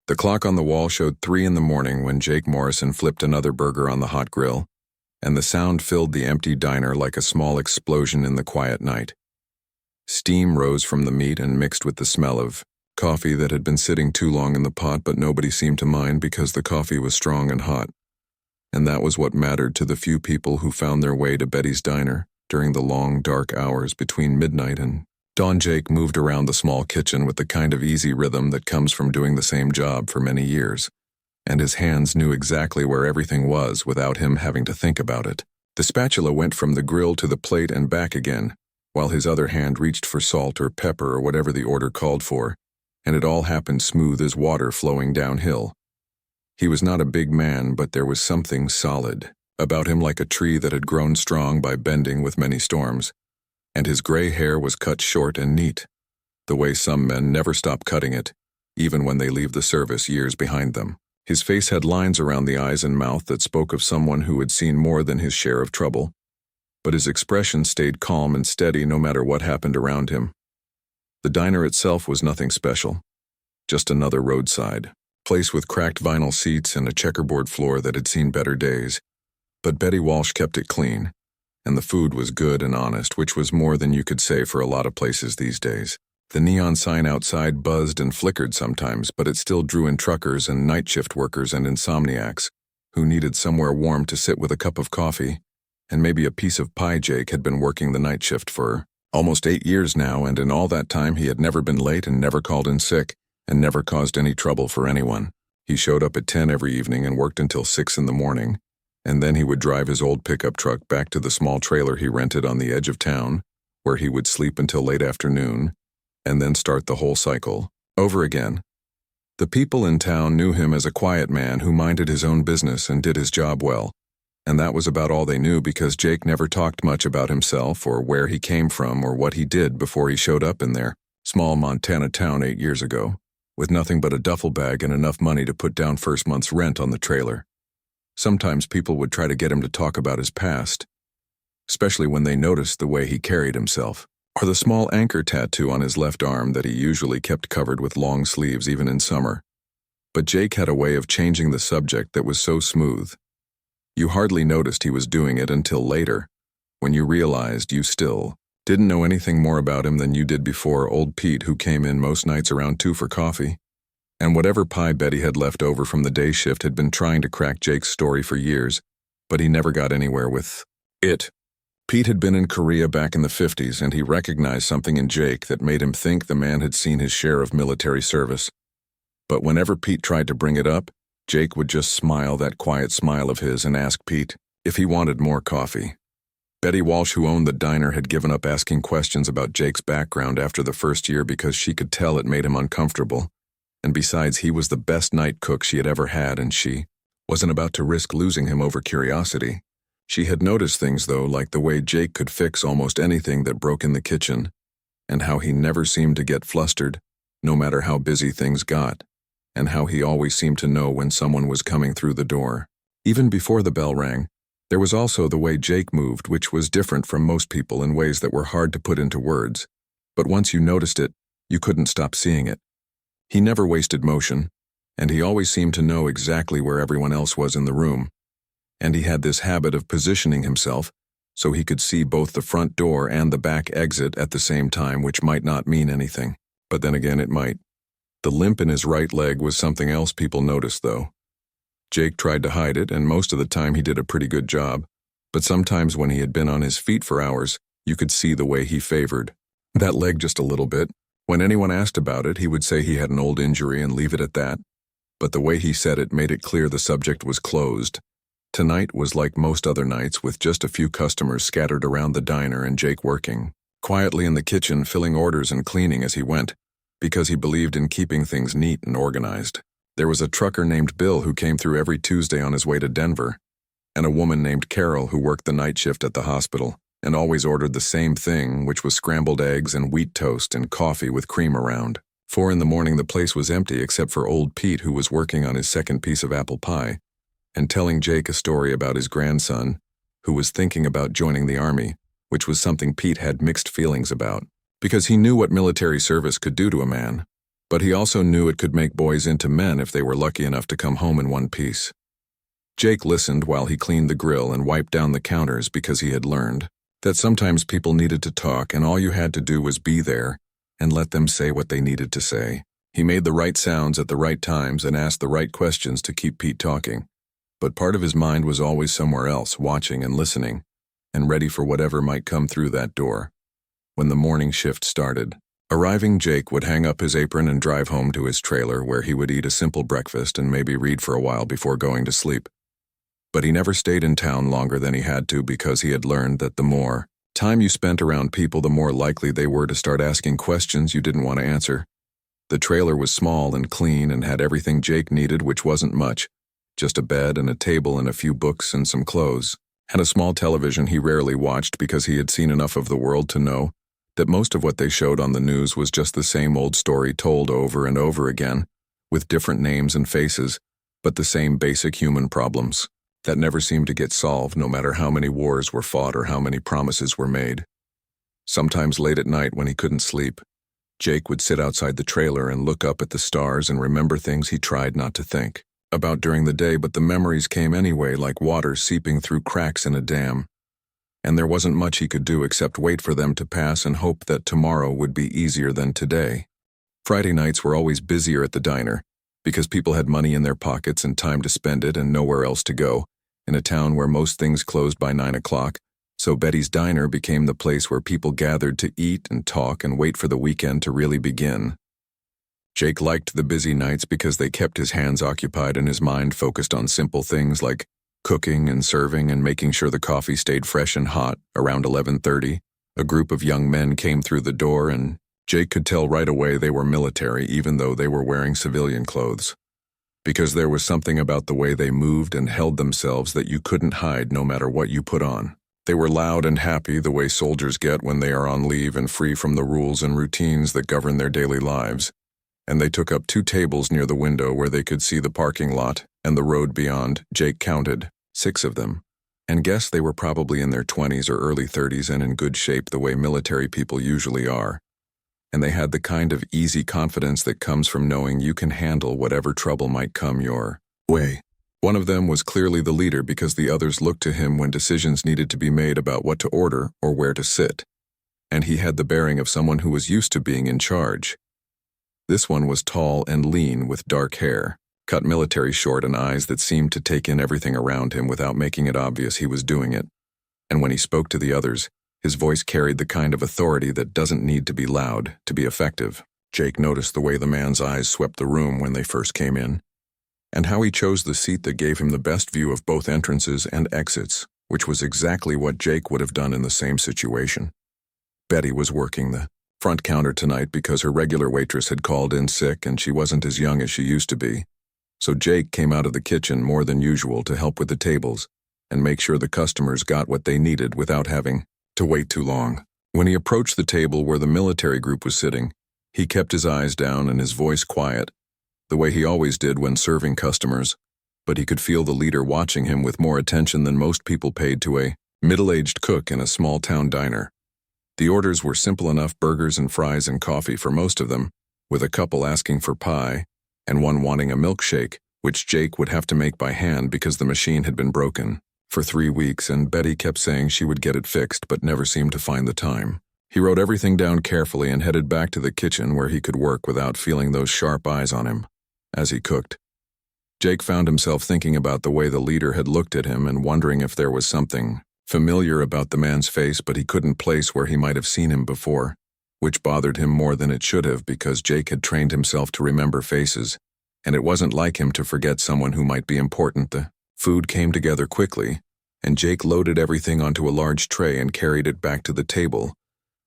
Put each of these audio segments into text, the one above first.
The clock on the wall showed 3 in the morning when Jake Morrison flipped another burger on the hot grill, and the sound filled the empty diner like a small explosion in the quiet night. Steam rose from the meat and mixed with the smell of coffee that had been sitting too long in the pot, but nobody seemed to mind because the coffee was strong and hot. And that was what mattered to the few people who found their way to Betty's diner during the long, dark hours between midnight and dawn. Jake moved around the small kitchen with the kind of easy rhythm that comes from doing the same job for many years, and his hands knew exactly where everything was without him having to think about it. The spatula went from the grill to the plate and back again, while his other hand reached for salt or pepper or whatever the order called for, and it all happened smooth as water flowing downhill. He was not a big man, but there was something solid about him, like a tree that had grown strong by bending with many storms, and his gray hair was cut short and neat, the way some men never stop cutting it, even when they leave the service years behind them. His face had lines around the eyes and mouth that spoke of someone who had seen more than his share of trouble, but his expression stayed calm and steady no matter what happened around him. The diner itself was nothing special, just another roadside place with cracked vinyl seats and a checkerboard floor that had seen better days. But Betty Walsh kept it clean, and the food was good and honest, which was more than you could say for a lot of places these days. The neon sign outside buzzed and flickered sometimes, but it still drew in truckers and night shift workers and insomniacs who needed somewhere warm to sit with a cup of coffee and maybe a piece of pie. Jake had been working the night shift for almost 8 years now, and in all that time he had never been late and never called in sick and never caused any trouble for anyone. He showed up at 10 every evening and worked until 6 in the morning, and then he would drive his old pickup truck back to the small trailer he rented on the edge of town, where he would sleep until late afternoon, and then start the whole cycle over again. The people in town knew him as a quiet man who minded his own business and did his job well, and that was about all they knew, because Jake never talked much about himself or where he came from or what he did before he showed up in their small Montana town 8 years ago, with nothing but a duffel bag and enough money to put down first month's rent on the trailer. Sometimes people would try to get him to talk about his past, especially when they noticed the way he carried himself, or the small anchor tattoo on his left arm that he usually kept covered with long sleeves even in summer. But Jake had a way of changing the subject that was so smooth. You hardly noticed he was doing it until later, when you realized you still didn't know anything more about him than you did before old Pete, who came in most nights around 2 for coffee. And whatever pie Betty had left over from the day shift had been trying to crack Jake's story for years, but he never got anywhere with it. Pete had been in Korea back in the 50s, and he recognized something in Jake that made him think the man had seen his share of military service. But whenever Pete tried to bring it up, Jake would just smile that quiet smile of his and ask Pete if he wanted more coffee. Betty Walsh, who owned the diner, had given up asking questions about Jake's background after the first year because she could tell it made him uncomfortable. And besides, he was the best night cook she had ever had, and she wasn't about to risk losing him over curiosity. She had noticed things, though, like the way Jake could fix almost anything that broke in the kitchen, and how he never seemed to get flustered, no matter how busy things got, and how he always seemed to know when someone was coming through the door, even before the bell rang. There was also the way Jake moved, which was different from most people in ways that were hard to put into words, but once you noticed it, you couldn't stop seeing it. He never wasted motion, and he always seemed to know exactly where everyone else was in the room, and he had this habit of positioning himself so he could see both the front door and the back exit at the same time, which might not mean anything, but then again it might. The limp in his right leg was something else people noticed, though. Jake tried to hide it, and most of the time he did a pretty good job, but sometimes when he had been on his feet for hours, you could see the way he favored that leg just a little bit. When anyone asked about it, he would say he had an old injury and leave it at that, but the way he said it made it clear the subject was closed. Tonight was like most other nights, with just a few customers scattered around the diner and Jake working quietly in the kitchen, filling orders and cleaning as he went, because he believed in keeping things neat and organized. There was a trucker named Bill who came through every Tuesday on his way to Denver, and a woman named Carol who worked the night shift at the hospital and always ordered the same thing, which was scrambled eggs and wheat toast and coffee with cream around. 4 in the morning the place was empty except for old Pete, who was working on his second piece of apple pie and telling Jake a story about his grandson, who was thinking about joining the army, which was something Pete had mixed feelings about, because he knew what military service could do to a man, But he also knew it could make boys into men if they were lucky enough to come home in one piece. Jake listened while he cleaned the grill and wiped down the counters because he had learned that sometimes people needed to talk and all you had to do was be there and let them say what they needed to say. He made the right sounds at the right times and asked the right questions to keep Pete talking. But part of his mind was always somewhere else, watching and listening, and ready for whatever might come through that door. When the morning shift started, arriving Jake would hang up his apron and drive home to his trailer where he would eat a simple breakfast and maybe read for a while before going to sleep. But he never stayed in town longer than he had to because he had learned that the more time you spent around people, the more likely they were to start asking questions you didn't want to answer. The trailer was small and clean and had everything Jake needed, which wasn't much. Just a bed and a table and a few books and some clothes. And a small television he rarely watched because he had seen enough of the world to know that most of what they showed on the news was just the same old story told over and over again, with different names and faces, but the same basic human problems that never seemed to get solved no matter how many wars were fought or how many promises were made. Sometimes late at night when he couldn't sleep, Jake would sit outside the trailer and look up at the stars and remember things he tried not to think about during the day, but the memories came anyway like water seeping through cracks in a dam. And there wasn't much he could do except wait for them to pass and hope that tomorrow would be easier than today. Friday nights were always busier at the diner, because people had money in their pockets and time to spend it and nowhere else to go, in a town where most things closed by 9 o'clock, so Betty's Diner became the place where people gathered to eat and talk and wait for the weekend to really begin. Jake liked the busy nights because they kept his hands occupied and his mind focused on simple things like cooking and serving and making sure the coffee stayed fresh and hot. Around 11:30, a group of young men came through the door and Jake could tell right away they were military even though they were wearing civilian clothes. Because there was something about the way they moved and held themselves that you couldn't hide no matter what you put on. They were loud and happy the way soldiers get when they are on leave and free from the rules and routines that govern their daily lives. And they took up 2 tables near the window where they could see the parking lot and the road beyond. Jake counted 6 of them and guessed they were probably in their 20s or early 30s and in good shape the way military people usually are. And they had the kind of easy confidence that comes from knowing you can handle whatever trouble might come your way. One of them was clearly the leader because the others looked to him when decisions needed to be made about what to order or where to sit. And he had the bearing of someone who was used to being in charge. This one was tall and lean with dark hair, cut military short and eyes that seemed to take in everything around him without making it obvious he was doing it. And when he spoke to the others, his voice carried the kind of authority that doesn't need to be loud to be effective. Jake noticed the way the man's eyes swept the room when they first came in, and how he chose the seat that gave him the best view of both entrances and exits, which was exactly what Jake would have done in the same situation. Betty was working the front counter tonight because her regular waitress had called in sick and she wasn't as young as she used to be. So Jake came out of the kitchen more than usual to help with the tables and make sure the customers got what they needed without having to wait too long. When he approached the table where the military group was sitting, he kept his eyes down and his voice quiet, the way he always did when serving customers, but he could feel the leader watching him with more attention than most people paid to a middle-aged cook in a small-town diner. The orders were simple enough: burgers and fries and coffee for most of them, with a couple asking for pie, and one wanting a milkshake, which Jake would have to make by hand because the machine had been broken for 3 weeks, and Betty kept saying she would get it fixed but never seemed to find the time. He wrote everything down carefully and headed back to the kitchen where he could work without feeling those sharp eyes on him. As he cooked, Jake found himself thinking about the way the leader had looked at him and wondering if there was something familiar about the man's face, but he couldn't place where he might have seen him before, which bothered him more than it should have because Jake had trained himself to remember faces, and it wasn't like him to forget someone who might be important. The food came together quickly, and Jake loaded everything onto a large tray and carried it back to the table,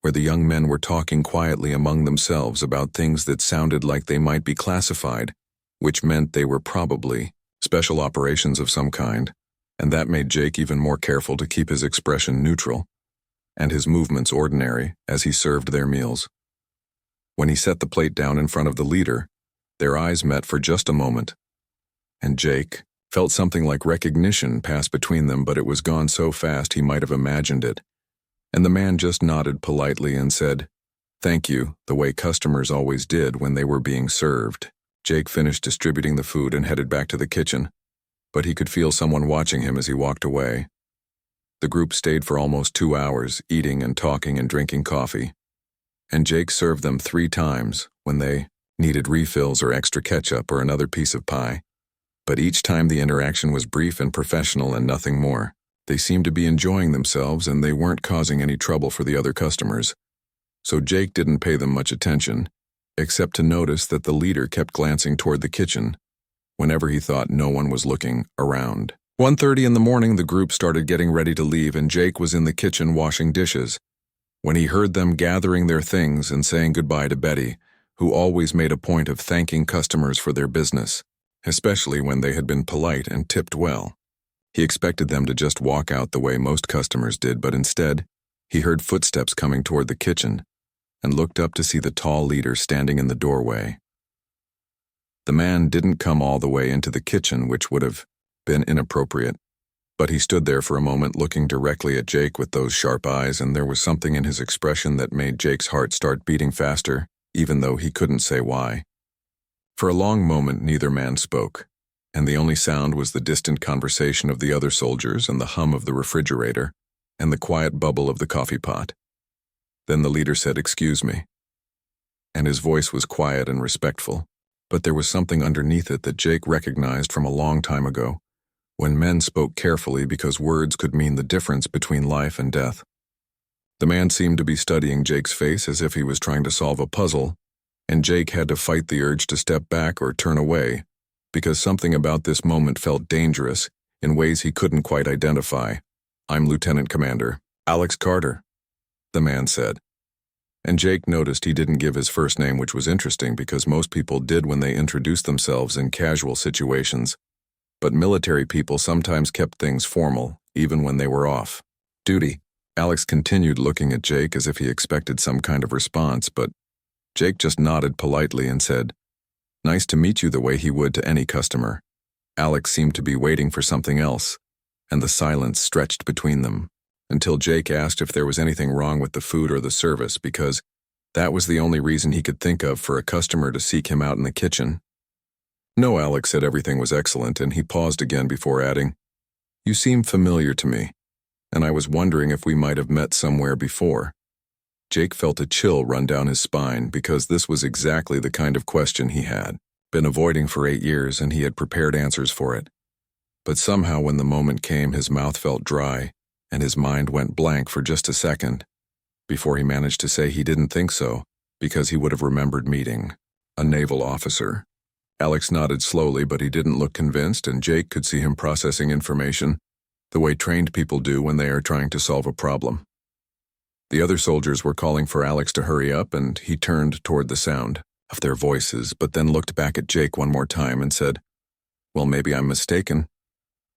where the young men were talking quietly among themselves about things that sounded like they might be classified, which meant they were probably special operations of some kind, and that made Jake even more careful to keep his expression neutral and his movements ordinary as he served their meals. When he set the plate down in front of the leader, their eyes met for just a moment, and Jake felt something like recognition pass between them, but it was gone so fast he might have imagined it, and the man just nodded politely and said, "Thank you," the way customers always did when they were being served. Jake finished distributing the food and headed back to the kitchen, but he could feel someone watching him as he walked away. The group stayed for almost 2 hours, eating and talking and drinking coffee. And Jake served them 3 times when they needed refills or extra ketchup or another piece of pie. But each time the interaction was brief and professional and nothing more. They seemed to be enjoying themselves and they weren't causing any trouble for the other customers. So Jake didn't pay them much attention, except to notice that the leader kept glancing toward the kitchen whenever he thought no one was looking around. 1:30 in the morning, the group started getting ready to leave and Jake was in the kitchen washing dishes when he heard them gathering their things and saying goodbye to Betty, who always made a point of thanking customers for their business, especially when they had been polite and tipped well. He expected them to just walk out the way most customers did, but instead, he heard footsteps coming toward the kitchen and looked up to see the tall leader standing in the doorway. The man didn't come all the way into the kitchen, which would have been inappropriate, but he stood there for a moment looking directly at Jake with those sharp eyes, and there was something in his expression that made Jake's heart start beating faster, even though he couldn't say why. For a long moment, neither man spoke, and the only sound was the distant conversation of the other soldiers and the hum of the refrigerator and the quiet bubble of the coffee pot. Then the leader said, "Excuse me," and his voice was quiet and respectful, but there was something underneath it that Jake recognized from a long time ago, when men spoke carefully because words could mean the difference between life and death. The man seemed to be studying Jake's face as if he was trying to solve a puzzle, and Jake had to fight the urge to step back or turn away, because something about this moment felt dangerous in ways he couldn't quite identify. "I'm Lieutenant Commander Alex Carter," the man said. And Jake noticed he didn't give his first name, which was interesting because most people did when they introduced themselves in casual situations. But military people sometimes kept things formal, even when they were off duty. Alex continued looking at Jake as if he expected some kind of response, but Jake just nodded politely and said, "Nice to meet you," the way he would to any customer. Alex seemed to be waiting for something else, and the silence stretched between them, until Jake asked if there was anything wrong with the food or the service, because that was the only reason he could think of for a customer to seek him out in the kitchen. "No," Alex said everything was excellent, and he paused again before adding, "You seem familiar to me, and I was wondering if we might have met somewhere before." Jake felt a chill run down his spine because this was exactly the kind of question he had been avoiding for 8 years, and he had prepared answers for it. But somehow when the moment came, his mouth felt dry, and his mind went blank for just a second, before he managed to say he didn't think so, because he would have remembered meeting a naval officer. Alex nodded slowly, but he didn't look convinced, and Jake could see him processing information, the way trained people do when they are trying to solve a problem. The other soldiers were calling for Alex to hurry up, and he turned toward the sound of their voices, but then looked back at Jake one more time and said, "Well, maybe I'm mistaken,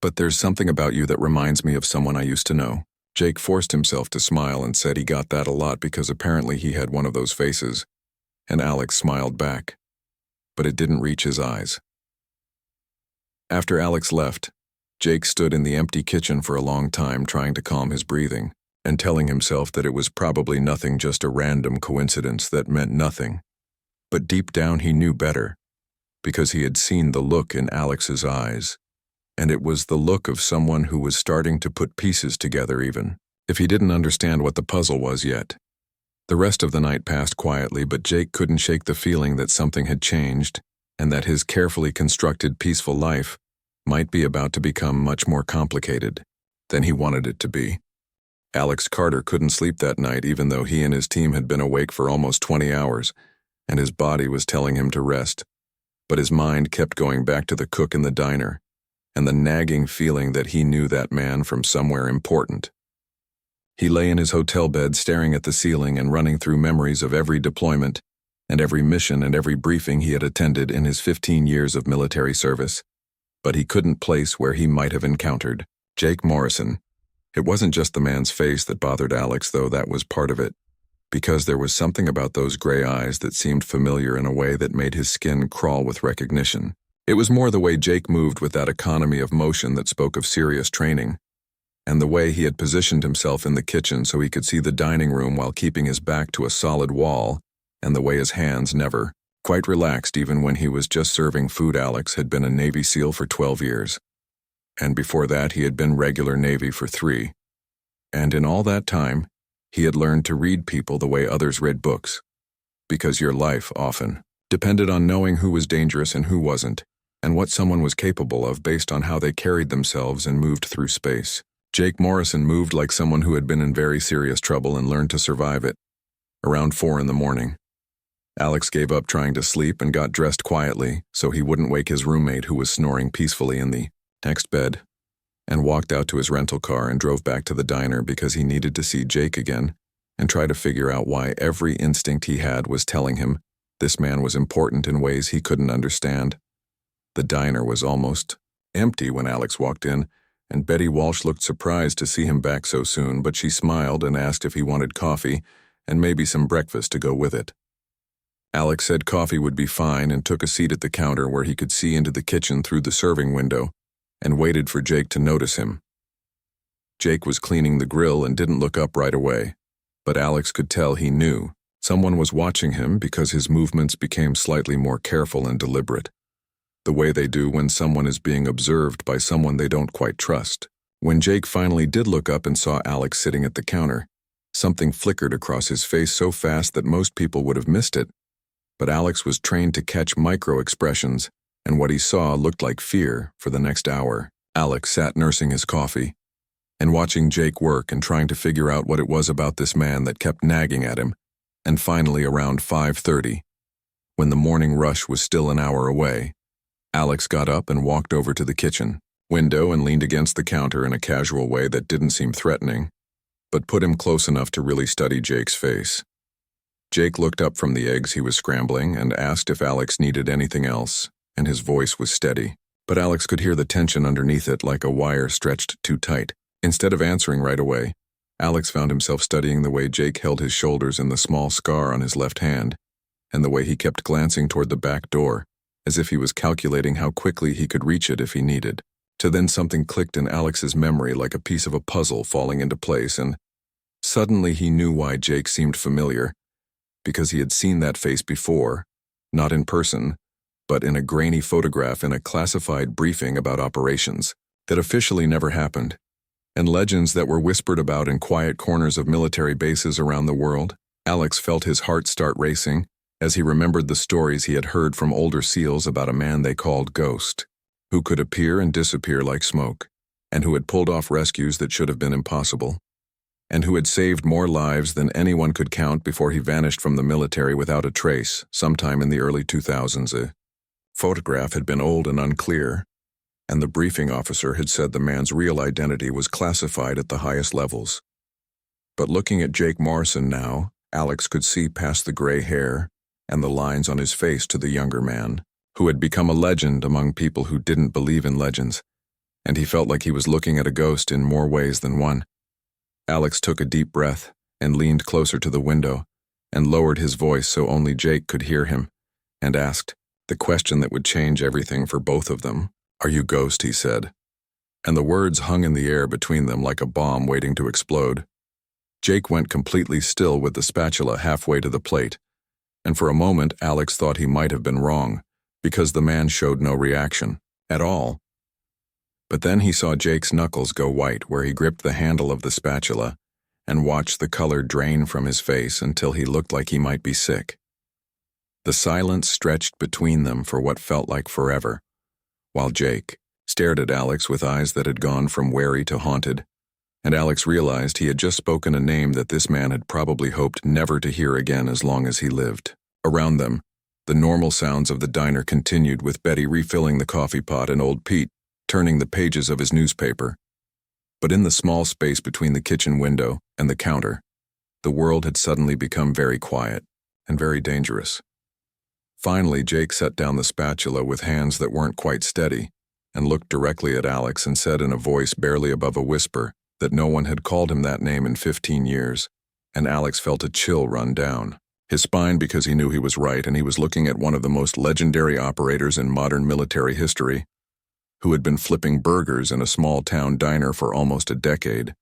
but there's something about you that reminds me of someone I used to know." Jake forced himself to smile and said he got that a lot because apparently he had one of those faces, and Alex smiled back, but it didn't reach his eyes. After Alex left, Jake stood in the empty kitchen for a long time trying to calm his breathing and telling himself that it was probably nothing, just a random coincidence that meant nothing. But deep down he knew better, because he had seen the look in Alex's eyes, and it was the look of someone who was starting to put pieces together even if he didn't understand what the puzzle was yet. The rest of the night passed quietly, but Jake couldn't shake the feeling that something had changed and that his carefully constructed, peaceful life might be about to become much more complicated than he wanted it to be. Alex Carter couldn't sleep that night, even though he and his team had been awake for almost 20 hours, and his body was telling him to rest. But his mind kept going back to the cook in the diner and the nagging feeling that he knew that man from somewhere important. He lay in his hotel bed staring at the ceiling and running through memories of every deployment and every mission and every briefing he had attended in his 15 years of military service. But he couldn't place where he might have encountered Jake Morrison. It wasn't just the man's face that bothered Alex, though that was part of it, because there was something about those gray eyes that seemed familiar in a way that made his skin crawl with recognition. It was more the way Jake moved with that economy of motion that spoke of serious training. and the way he had positioned himself in the kitchen so he could see the dining room while keeping his back to a solid wall, and the way his hands never quite relaxed even when he was just serving food. Alex had been a Navy SEAL for 12 years. And before that he had been regular Navy for 3. And in all that time, he had learned to read people the way others read books. Because your life often depended on knowing who was dangerous and who wasn't, and what someone was capable of based on how they carried themselves and moved through space. Jake Morrison moved like someone who had been in very serious trouble and learned to survive it. Around 4 in the morning, Alex gave up trying to sleep and got dressed quietly so he wouldn't wake his roommate who was snoring peacefully in the next bed, and walked out to his rental car and drove back to the diner because he needed to see Jake again and try to figure out why every instinct he had was telling him this man was important in ways he couldn't understand. The diner was almost empty when Alex walked in, and Betty Walsh looked surprised to see him back so soon, but she smiled and asked if he wanted coffee and maybe some breakfast to go with it. Alex said coffee would be fine and took a seat at the counter where he could see into the kitchen through the serving window and waited for Jake to notice him. Jake was cleaning the grill and didn't look up right away, but Alex could tell he knew someone was watching him because his movements became slightly more careful and deliberate, the way they do when someone is being observed by someone they don't quite trust. When Jake finally did look up and saw Alex sitting at the counter, something flickered across his face so fast that most people would have missed it. But Alex was trained to catch micro-expressions, and what he saw looked like fear for the next hour. Alex sat nursing his coffee and watching Jake work and trying to figure out what it was about this man that kept nagging at him, and finally around 5:30, when the morning rush was still an hour away, Alex got up and walked over to the kitchen window and leaned against the counter in a casual way that didn't seem threatening, but put him close enough to really study Jake's face. Jake looked up from the eggs he was scrambling and asked if Alex needed anything else, and his voice was steady, but Alex could hear the tension underneath it like a wire stretched too tight. Instead of answering right away, Alex found himself studying the way Jake held his shoulders and the small scar on his left hand, and the way he kept glancing toward the back door, as if he was calculating how quickly he could reach it if he needed. To then something clicked in Alex's memory like a piece of a puzzle falling into place, and suddenly he knew why Jake seemed familiar, because he had seen that face before, not in person, but in a grainy photograph in a classified briefing about operations that officially never happened, and legends that were whispered about in quiet corners of military bases around the world. Alex felt his heart start racing as he remembered the stories he had heard from older SEALs about a man they called Ghost, who could appear and disappear like smoke, and who had pulled off rescues that should have been impossible, and who had saved more lives than anyone could count before he vanished from the military without a trace sometime in the early 2000s. A photograph had been old and unclear, and the briefing officer had said the man's real identity was classified at the highest levels. But looking at Jake Morrison now, Alex could see past the gray hair and the lines on his face to the younger man, who had become a legend among people who didn't believe in legends, and he felt like he was looking at a ghost in more ways than one. Alex took a deep breath and leaned closer to the window and lowered his voice so only Jake could hear him, and asked the question that would change everything for both of them. "Are you Ghost?" he said, and the words hung in the air between them like a bomb waiting to explode. Jake went completely still with the spatula halfway to the plate, and for a moment Alex thought he might have been wrong, because the man showed no reaction at all. But then he saw Jake's knuckles go white where he gripped the handle of the spatula and watched the color drain from his face until he looked like he might be sick. The silence stretched between them for what felt like forever, while Jake stared at Alex with eyes that had gone from wary to haunted, and Alex realized he had just spoken a name that this man had probably hoped never to hear again as long as he lived. Around them, the normal sounds of the diner continued, with Betty refilling the coffee pot and old Pete turning the pages of his newspaper. But in the small space between the kitchen window and the counter, the world had suddenly become very quiet and very dangerous. Finally, Jake set down the spatula with hands that weren't quite steady and looked directly at Alex and said in a voice barely above a whisper that no one had called him that name in 15 years, and Alex felt a chill run down his spine because he knew he was right and he was looking at one of the most legendary operators in modern military history. who had been flipping burgers in a small-town diner for almost a decade.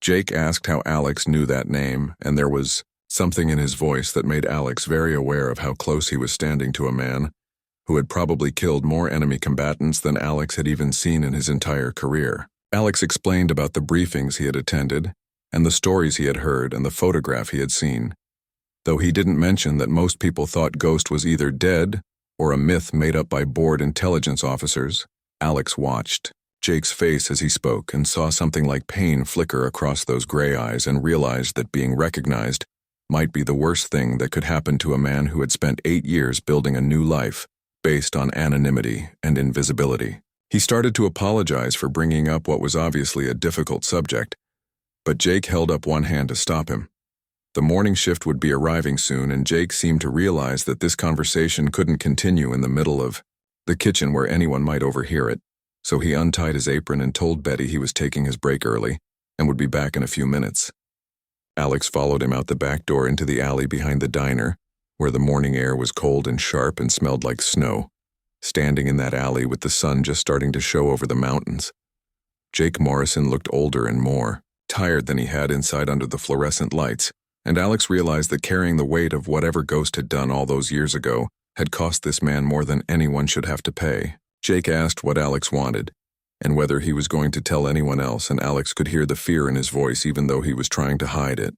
Jake asked how Alex knew that name, and there was something in his voice that made Alex very aware of how close he was standing to a man who had probably killed more enemy combatants than Alex had even seen in his entire career. Alex explained about the briefings he had attended, and the stories he had heard and the photograph he had seen, though he didn't mention that most people thought Ghost was either dead or a myth made up by bored intelligence officers. Alex watched Jake's face as he spoke and saw something like pain flicker across those gray eyes and realized that being recognized might be the worst thing that could happen to a man who had spent 8 years building a new life based on anonymity and invisibility. He started to apologize for bringing up what was obviously a difficult subject, but Jake held up one hand to stop him. The morning shift would be arriving soon, and Jake seemed to realize that this conversation couldn't continue in the middle of the kitchen where anyone might overhear it, so he untied his apron and told Betty he was taking his break early and would be back in a few minutes. Alex followed him out the back door into the alley behind the diner, where the morning air was cold and sharp and smelled like snow. Standing in that alley with the sun just starting to show over the mountains, Jake Morrison looked older and more tired than he had inside under the fluorescent lights, and Alex realized that carrying the weight of whatever Ghost had done all those years ago had cost this man more than anyone should have to pay. Jake asked what Alex wanted, and whether he was going to tell anyone else, and Alex could hear the fear in his voice even though he was trying to hide it.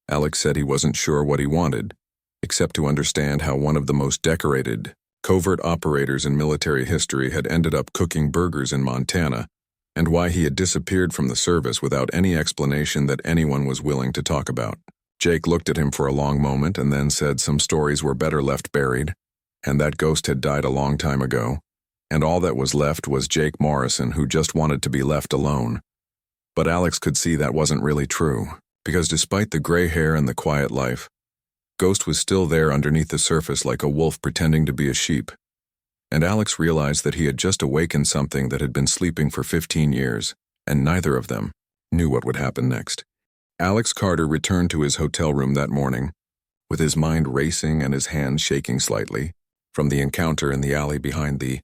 Alex said he wasn't sure what he wanted, except to understand how one of the most decorated covert operators in military history had ended up cooking burgers in Montana, and why he had disappeared from the service without any explanation that anyone was willing to talk about. Jake looked at him for a long moment and then said some stories were better left buried, and that Ghost had died a long time ago, and all that was left was Jake Morrison, who just wanted to be left alone. But Alex could see that wasn't really true, because despite the gray hair and the quiet life, Ghost was still there underneath the surface like a wolf pretending to be a sheep. And Alex realized that he had just awakened something that had been sleeping for 15 years, and neither of them knew what would happen next. Alex Carter returned to his hotel room that morning, with his mind racing and his hands shaking slightly, from the encounter in the alley behind the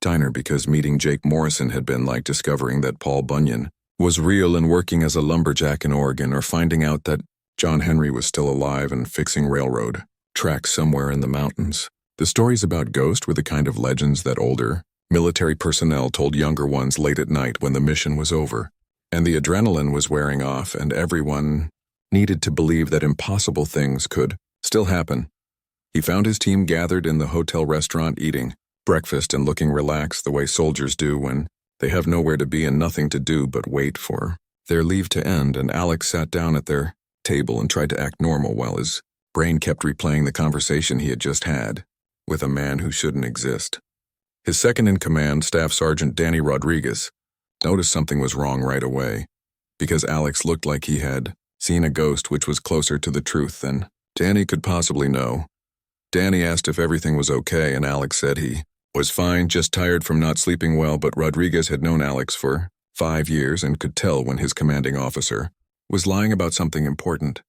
diner, because meeting Jake Morrison had been like discovering that Paul Bunyan was real and working as a lumberjack in Oregon, or finding out that John Henry was still alive and fixing railroad tracks somewhere in the mountains. The stories about Ghost were the kind of legends that older military personnel told younger ones late at night when the mission was over, and the adrenaline was wearing off, and everyone needed to believe that impossible things could still happen. He found his team gathered in the hotel restaurant eating breakfast and looking relaxed the way soldiers do when they have nowhere to be and nothing to do but wait for their leave to end, and Alex sat down at their table and tried to act normal while his brain kept replaying the conversation he had just had with a man who shouldn't exist. His second-in-command, Staff Sergeant Danny Rodriguez, noticed something was wrong right away, because Alex looked like he had seen a ghost which was closer to the truth than Danny could possibly know. Danny asked if everything was okay, and Alex said he was fine, just tired from not sleeping well, but Rodriguez had known Alex for 5 years and could tell when his commanding officer was lying about something important.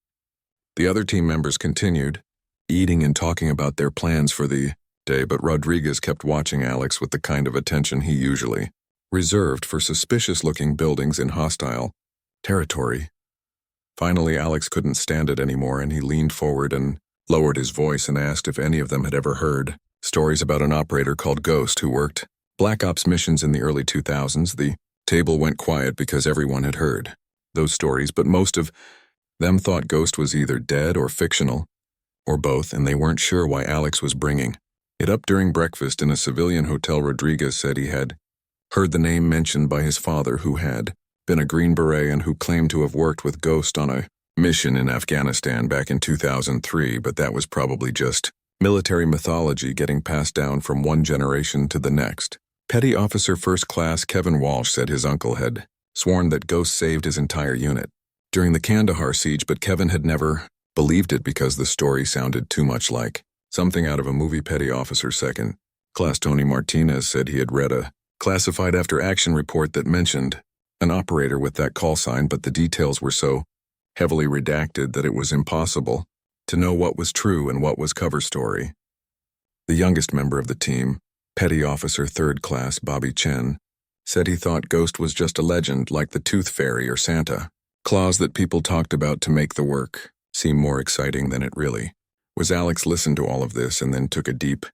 The other team members continued, eating and talking about their plans for the day, but Rodriguez kept watching Alex with the kind of attention he usually reserved for suspicious-looking buildings in hostile territory. Finally, Alex couldn't stand it anymore, and he leaned forward and lowered his voice and asked if any of them had ever heard stories about an operator called Ghost who worked Black Ops missions in the early 2000s. The table went quiet because everyone had heard those stories, but most of them thought Ghost was either dead or fictional, or both, and they weren't sure why Alex was bringing it up during breakfast in a civilian hotel. Rodriguez said he had heard the name mentioned by his father, who had been a Green Beret and who claimed to have worked with Ghost on a mission in Afghanistan back in 2003, but that was probably just military mythology getting passed down from one generation to the next. Petty Officer First Class Kevin Walsh said his uncle had sworn that Ghost saved his entire unit during the Kandahar siege, but Kevin had never believed it because the story sounded too much like something out of a movie. Petty Officer Second Class Tony Martinez said he had read a classified after-action report that mentioned an operator with that call sign, but the details were so heavily redacted that it was impossible to know what was true and what was cover story. The youngest member of the team, Petty Officer Third Class Bobby Chen said he thought Ghost was just a legend like the Tooth Fairy or Santa, claws that people talked about to make the work seem more exciting than it really was. Alex listened to all of this and then took a deep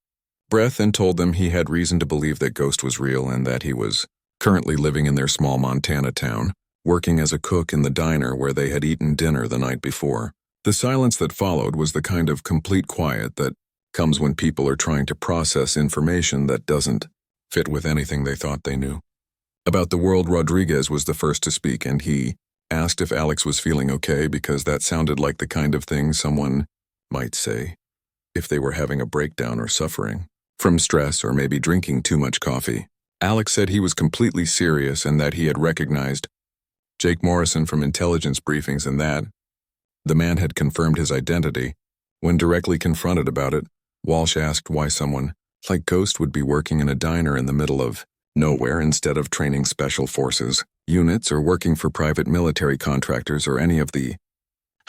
breath and told them he had reason to believe that Ghost was real and that he was currently living in their small Montana town, working as a cook in the diner where they had eaten dinner the night before. The silence that followed was the kind of complete quiet that comes when people are trying to process information that doesn't fit with anything they thought they knew. About the world, Rodriguez was the first to speak, and he asked if Alex was feeling okay because that sounded like the kind of thing someone might say if they were having a breakdown or suffering from stress or maybe drinking too much coffee. Alex said he was completely serious and that he had recognized Jake Morrison from intelligence briefings and that the man had confirmed his identity. When directly confronted about it, Walsh asked why someone like Ghost would be working in a diner in the middle of nowhere instead of training special forces units or working for private military contractors or any of the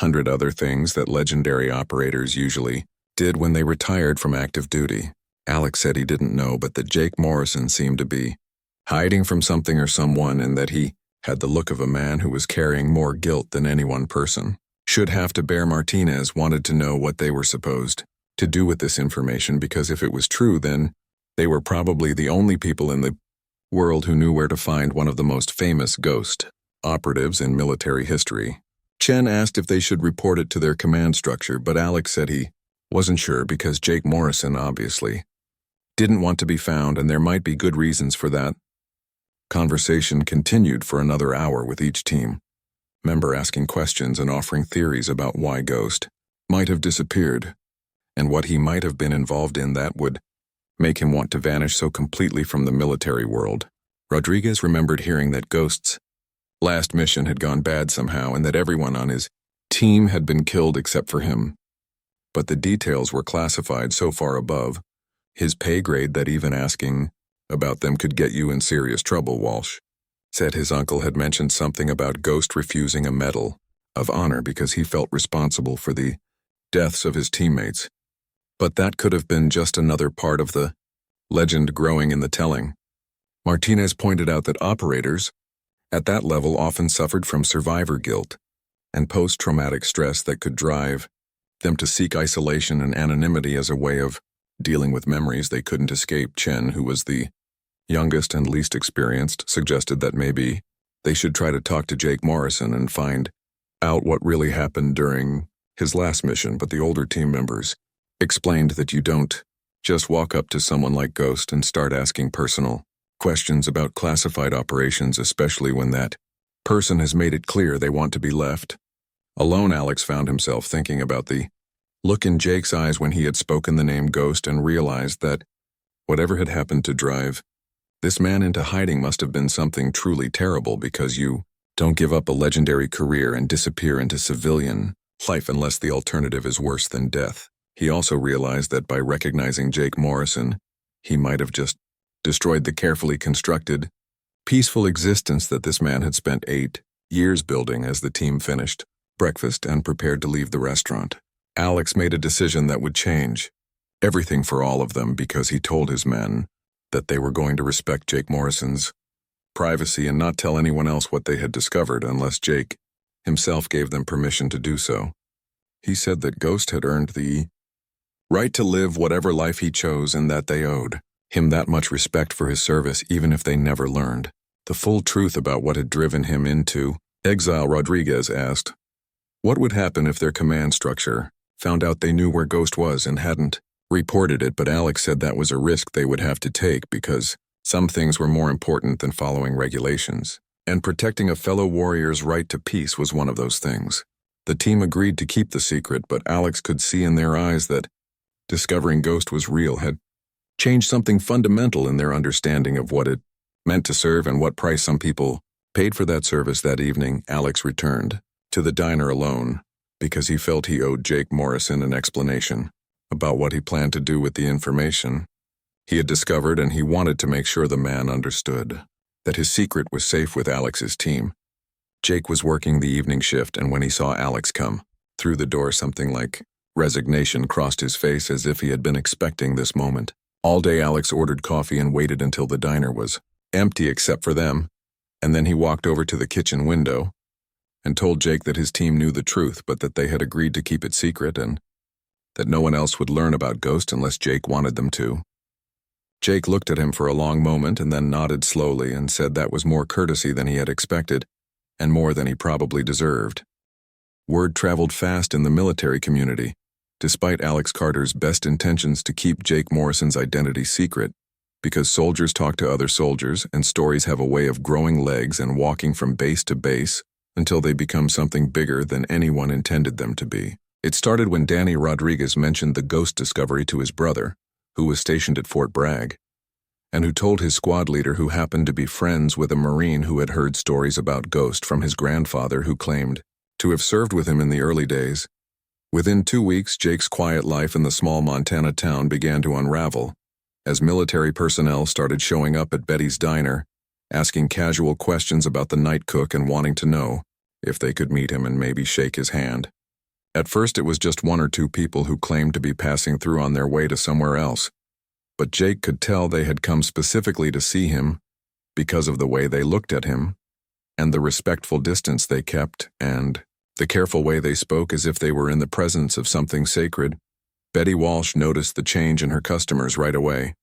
100 other things that legendary operators usually did when they retired from active duty. Alex said he didn't know, but that Jake Morrison seemed to be hiding from something or someone and that he had the look of a man who was carrying more guilt than any one person should have to bear. Martinez wanted to know what they were supposed to do with this information because if it was true, then they were probably the only people in the world who knew where to find one of the most famous ghost operatives in military history. Chen asked if they should report it to their command structure, but Alex said he wasn't sure because Jake Morrison obviously didn't want to be found, and there might be good reasons for that. Conversation continued for another hour with each team member asking questions and offering theories about why Ghost might have disappeared and what he might have been involved in that would make him want to vanish so completely from the military world. Rodriguez remembered hearing that Ghost's last mission had gone bad somehow and that everyone on his team had been killed except for him. But the details were classified so far above his pay grade that even asking about them could get you in serious trouble. Walsh said his uncle had mentioned something about Ghost refusing a Medal of Honor because he felt responsible for the deaths of his teammates. But that could have been just another part of the legend growing in the telling. Martinez pointed out that operators at that level often suffered from survivor guilt and post-traumatic stress that could drive them to seek isolation and anonymity as a way of dealing with memories they couldn't escape. Chen, who was the youngest and least experienced, suggested that maybe they should try to talk to Jake Morrison and find out what really happened during his last mission, but the older team members explained that you don't just walk up to someone like Ghost and start asking personal questions about classified operations, especially when that person has made it clear they want to be left alone. Alex found himself thinking about the look in Jake's eyes when he had spoken the name Ghost and realized that whatever had happened to drive this man into hiding must have been something truly terrible, because you don't give up a legendary career and disappear into civilian life unless the alternative is worse than death. He also realized that by recognizing Jake Morrison, he might have just destroyed the carefully constructed, peaceful existence that this man had spent 8 years building. As the team finished breakfast and prepared to leave the restaurant, Alex made a decision that would change everything for all of them, because he told his men that they were going to respect Jake Morrison's privacy and not tell anyone else what they had discovered unless Jake himself gave them permission to do so. He said that Ghost had earned the right to live whatever life he chose and that they owed him that much respect for his service, even if they never learned the full truth about what had driven him into exile. Rodriguez asked what would happen if their command structure found out they knew where Ghost was and hadn't reported it, but Alex said that was a risk they would have to take because some things were more important than following regulations, and protecting a fellow warrior's right to peace was one of those things. The team agreed to keep the secret, but Alex could see in their eyes that discovering Ghost was real had changed something fundamental in their understanding of what it meant to serve and what price some people paid for that service. That evening, Alex returned to the diner alone because he felt he owed Jake Morrison an explanation about what he planned to do with the information he had discovered, and he wanted to make sure the man understood that his secret was safe with Alex's team. Jake was working the evening shift, and when he saw Alex come through the door, something like resignation crossed his face, as if he had been expecting this moment. All day Alex ordered coffee and waited until the diner was empty except for them, and then he walked over to the kitchen window and told Jake that his team knew the truth but that they had agreed to keep it secret and that no one else would learn about Ghost unless Jake wanted them to. Jake looked at him for a long moment and then nodded slowly and said that was more courtesy than he had expected and more than he probably deserved. Word traveled fast in the military community. Despite Alex Carter's best intentions to keep Jake Morrison's identity secret, because soldiers talk to other soldiers and stories have a way of growing legs and walking from base to base until they become something bigger than anyone intended them to be. It started when Danny Rodriguez mentioned the Ghost discovery to his brother, who was stationed at Fort Bragg, and who told his squad leader, who happened to be friends with a Marine who had heard stories about Ghost from his grandfather, who claimed to have served with him in the early days. Within 2 weeks, Jake's quiet life in the small Montana town began to unravel, as military personnel started showing up at Betty's diner, asking casual questions about the night cook and wanting to know if they could meet him and maybe shake his hand. At first, it was just 1 or 2 people who claimed to be passing through on their way to somewhere else, but Jake could tell they had come specifically to see him because of the way they looked at him, and the respectful distance they kept, and the careful way they spoke as if they were in the presence of something sacred. Betty Walsh noticed the change in her customers right away,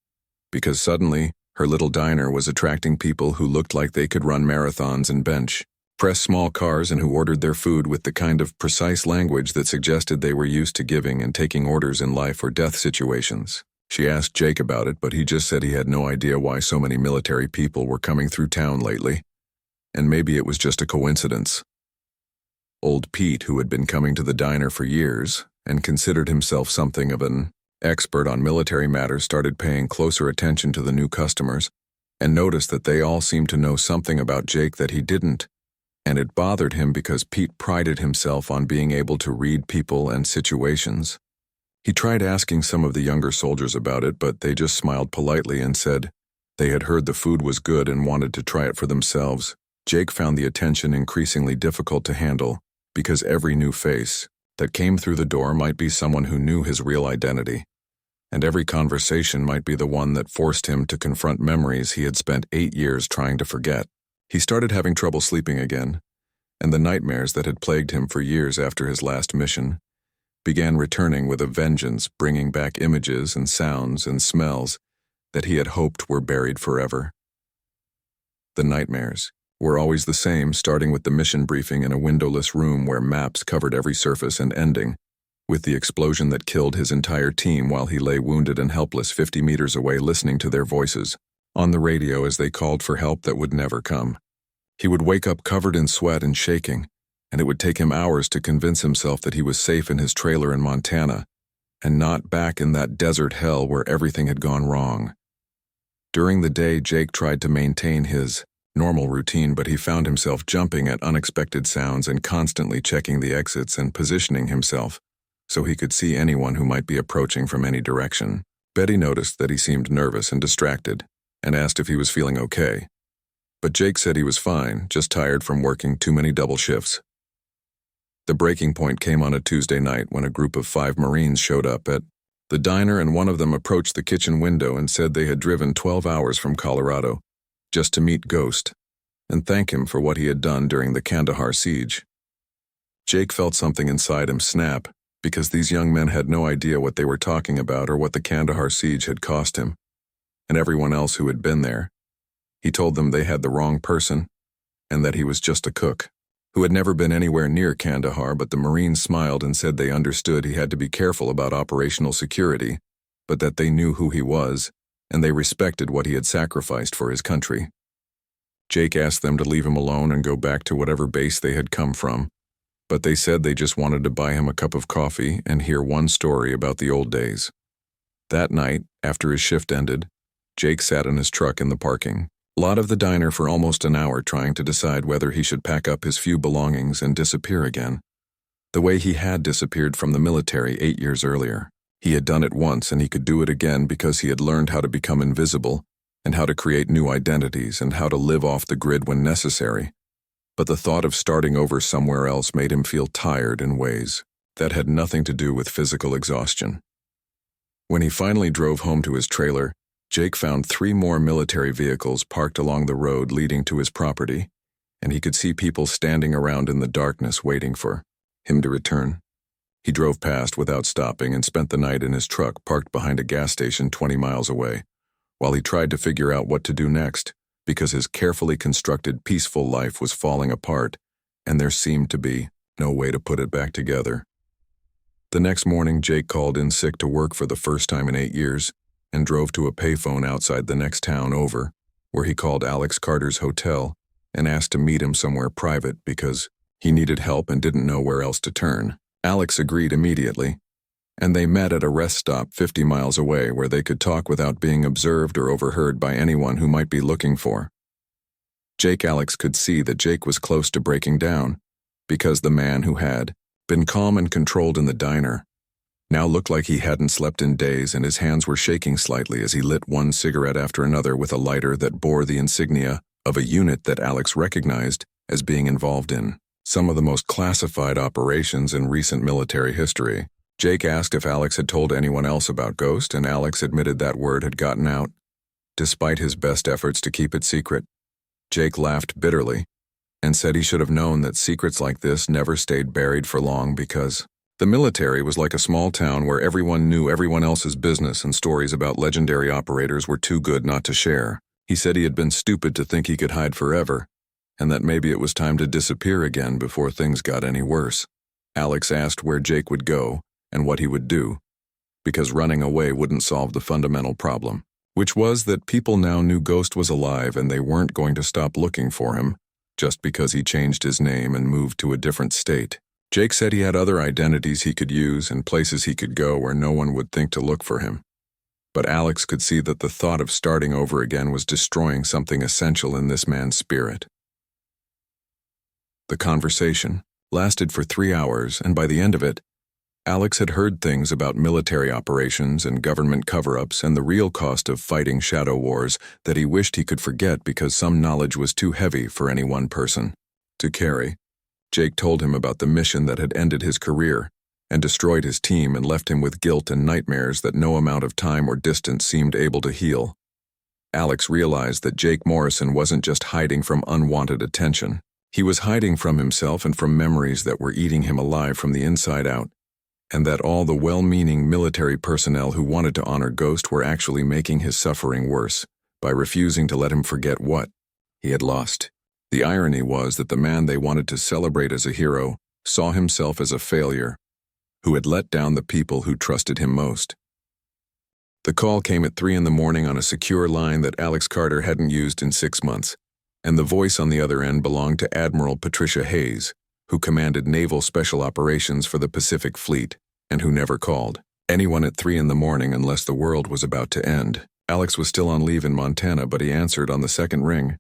because suddenly her little diner was attracting people who looked like they could run marathons and bench press small cars, and who ordered their food with the kind of precise language that suggested they were used to giving and taking orders in life or death situations. She asked Jake about it, but he just said he had no idea why so many military people were coming through town lately, and maybe it was just a coincidence. Old Pete, who had been coming to the diner for years and considered himself something of an expert on military matters, started paying closer attention to the new customers and noticed that they all seemed to know something about Jake that he didn't, and it bothered him because Pete prided himself on being able to read people and situations. He tried asking some of the younger soldiers about it, but they just smiled politely and said they had heard the food was good and wanted to try it for themselves. Jake found the attention increasingly difficult to handle, because every new face that came through the door might be someone who knew his real identity, and every conversation might be the one that forced him to confront memories he had spent 8 years trying to forget. He started having trouble sleeping again, and the nightmares that had plagued him for years after his last mission began returning with a vengeance, bringing back images and sounds and smells that he had hoped were buried forever. The nightmares were always the same, starting with the mission briefing in a windowless room where maps covered every surface and ending with the explosion that killed his entire team while he lay wounded and helpless 50 meters away, listening to their voices on the radio as they called for help that would never come. He would wake up covered in sweat and shaking, and it would take him hours to convince himself that he was safe in his trailer in Montana and not back in that desert hell where everything had gone wrong. During the day, Jake tried to maintain his normal routine, but he found himself jumping at unexpected sounds and constantly checking the exits and positioning himself so he could see anyone who might be approaching from any direction. Betty noticed that he seemed nervous and distracted and asked if he was feeling okay. But Jake said he was fine, just tired from working too many double shifts. The breaking point came on a Tuesday night when a group of 5 Marines showed up at the diner, and one of them approached the kitchen window and said they had driven 12 hours from Colorado just to meet Ghost and thank him for what he had done during the Kandahar siege. Jake felt something inside him snap, because these young men had no idea what they were talking about or what the Kandahar siege had cost him and everyone else who had been there. He told them they had the wrong person and that he was just a cook who had never been anywhere near Kandahar, but the Marines smiled and said they understood he had to be careful about operational security, but that they knew who he was and they respected what he had sacrificed for his country. Jake asked them to leave him alone and go back to whatever base they had come from, but they said they just wanted to buy him a cup of coffee and hear one story about the old days. That night, after his shift ended, Jake sat in his truck in the parking lot of the diner for almost an hour, trying to decide whether he should pack up his few belongings and disappear again, the way he had disappeared from the military 8 years earlier. He had done it once, and he could do it again because he had learned how to become invisible and how to create new identities and how to live off the grid when necessary. But the thought of starting over somewhere else made him feel tired in ways that had nothing to do with physical exhaustion. When he finally drove home to his trailer, Jake found 3 more military vehicles parked along the road leading to his property, and he could see people standing around in the darkness waiting for him to return. He drove past without stopping and spent the night in his truck parked behind a gas station 20 miles away, while he tried to figure out what to do next, because his carefully constructed, peaceful life was falling apart, and there seemed to be no way to put it back together. The next morning, Jake called in sick to work for the first time in 8 years and drove to a payphone outside the next town over, where he called Alex Carter's hotel and asked to meet him somewhere private because he needed help and didn't know where else to turn. Alex agreed immediately, and they met at a rest stop 50 miles away where they could talk without being observed or overheard by anyone who might be looking for. Alex could see that Jake was close to breaking down, because the man who had been calm and controlled in the diner now looked like he hadn't slept in days, and his hands were shaking slightly as he lit one cigarette after another with a lighter that bore the insignia of a unit that Alex recognized as being involved in some of the most classified operations in recent military history. Jake asked if Alex had told anyone else about Ghost, and Alex admitted that word had gotten out, despite his best efforts to keep it secret. Jake laughed bitterly and said he should have known that secrets like this never stayed buried for long, because the military was like a small town where everyone knew everyone else's business, and stories about legendary operators were too good not to share. He said he had been stupid to think he could hide forever, and that maybe it was time to disappear again before things got any worse. Alex asked where Jake would go and what he would do, because running away wouldn't solve the fundamental problem, which was that people now knew Ghost was alive and they weren't going to stop looking for him just because he changed his name and moved to a different state. Jake said he had other identities he could use and places he could go where no one would think to look for him. But Alex could see that the thought of starting over again was destroying something essential in this man's spirit. The conversation lasted for 3 hours, and by the end of it, Alex had heard things about military operations and government cover-ups and the real cost of fighting shadow wars that he wished he could forget because some knowledge was too heavy for any one person to carry. Jake told him about the mission that had ended his career and destroyed his team and left him with guilt and nightmares that no amount of time or distance seemed able to heal. Alex realized that Jake Morrison wasn't just hiding from unwanted attention. He was hiding from himself and from memories that were eating him alive from the inside out, and that all the well-meaning military personnel who wanted to honor Ghost were actually making his suffering worse by refusing to let him forget what he had lost. The irony was that the man they wanted to celebrate as a hero saw himself as a failure who had let down the people who trusted him most. The call came at 3 a.m. on a secure line that Alex Carter hadn't used in 6 months, and the voice on the other end belonged to Admiral Patricia Hayes, who commanded Naval Special Operations for the Pacific Fleet, and who never called anyone at 3 a.m. unless the world was about to end. Alex was still on leave in Montana, but he answered on the second ring,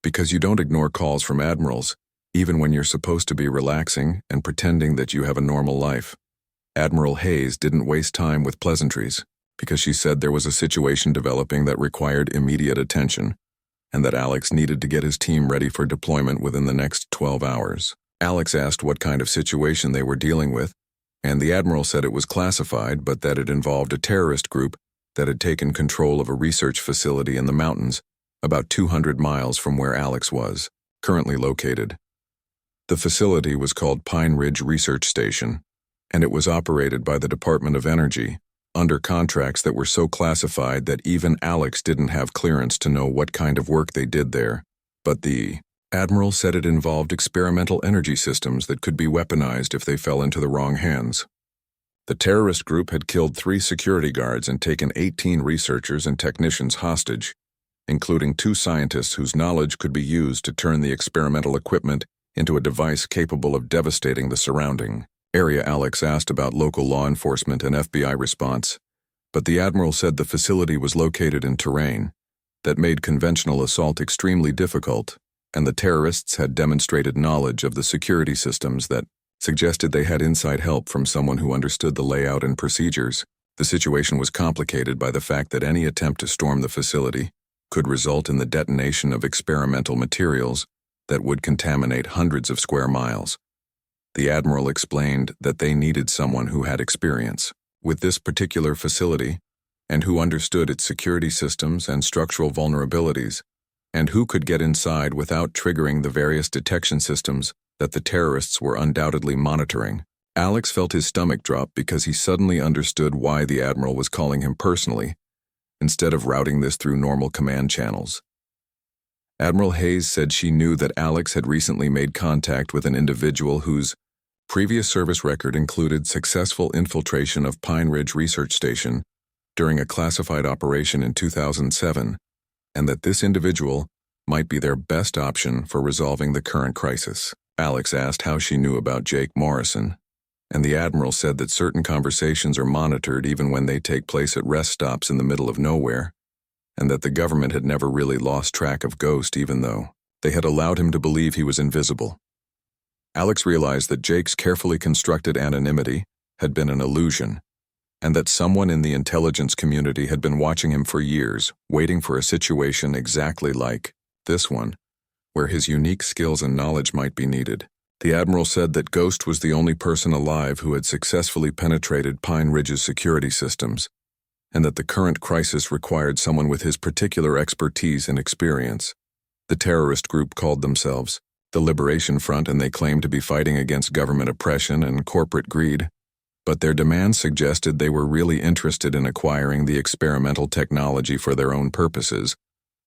because you don't ignore calls from admirals, even when you're supposed to be relaxing and pretending that you have a normal life. Admiral Hayes didn't waste time with pleasantries, because she said there was a situation developing that required immediate attention, and that Alex needed to get his team ready for deployment within the next 12 hours. Alex asked what kind of situation they were dealing with, and the admiral said it was classified, but that it involved a terrorist group that had taken control of a research facility in the mountains about 200 miles from where Alex was currently located. The facility was called Pine Ridge Research Station, and it was operated by the Department of Energy under contracts that were so classified that even Alex didn't have clearance to know what kind of work they did there. But the Admiral said it involved experimental energy systems that could be weaponized if they fell into the wrong hands. The terrorist group had killed 3 security guards and taken 18 researchers and technicians hostage, including 2 scientists whose knowledge could be used to turn the experimental equipment into a device capable of devastating the surrounding area. Alex asked about local law enforcement and FBI response, but the Admiral said the facility was located in terrain that made conventional assault extremely difficult, and the terrorists had demonstrated knowledge of the security systems that suggested they had inside help from someone who understood the layout and procedures. The situation was complicated by the fact that any attempt to storm the facility could result in the detonation of experimental materials that would contaminate hundreds of square miles. The Admiral explained that they needed someone who had experience with this particular facility and who understood its security systems and structural vulnerabilities, and who could get inside without triggering the various detection systems that the terrorists were undoubtedly monitoring. Alex felt his stomach drop because he suddenly understood why the Admiral was calling him personally, instead of routing this through normal command channels. Admiral Hayes said she knew that Alex had recently made contact with an individual whose previous service record included successful infiltration of Pine Ridge Research Station during a classified operation in 2007, and that this individual might be their best option for resolving the current crisis. Alex asked how she knew about Jake Morrison, and the Admiral said that certain conversations are monitored even when they take place at rest stops in the middle of nowhere, and that the government had never really lost track of Ghost even though they had allowed him to believe he was invisible. Alex realized that Jake's carefully constructed anonymity had been an illusion, and that someone in the intelligence community had been watching him for years, waiting for a situation exactly like this one, where his unique skills and knowledge might be needed. The Admiral said that Ghost was the only person alive who had successfully penetrated Pine Ridge's security systems, and that the current crisis required someone with his particular expertise and experience. The terrorist group called themselves the Liberation Front, and they claimed to be fighting against government oppression and corporate greed, but their demands suggested they were really interested in acquiring the experimental technology for their own purposes,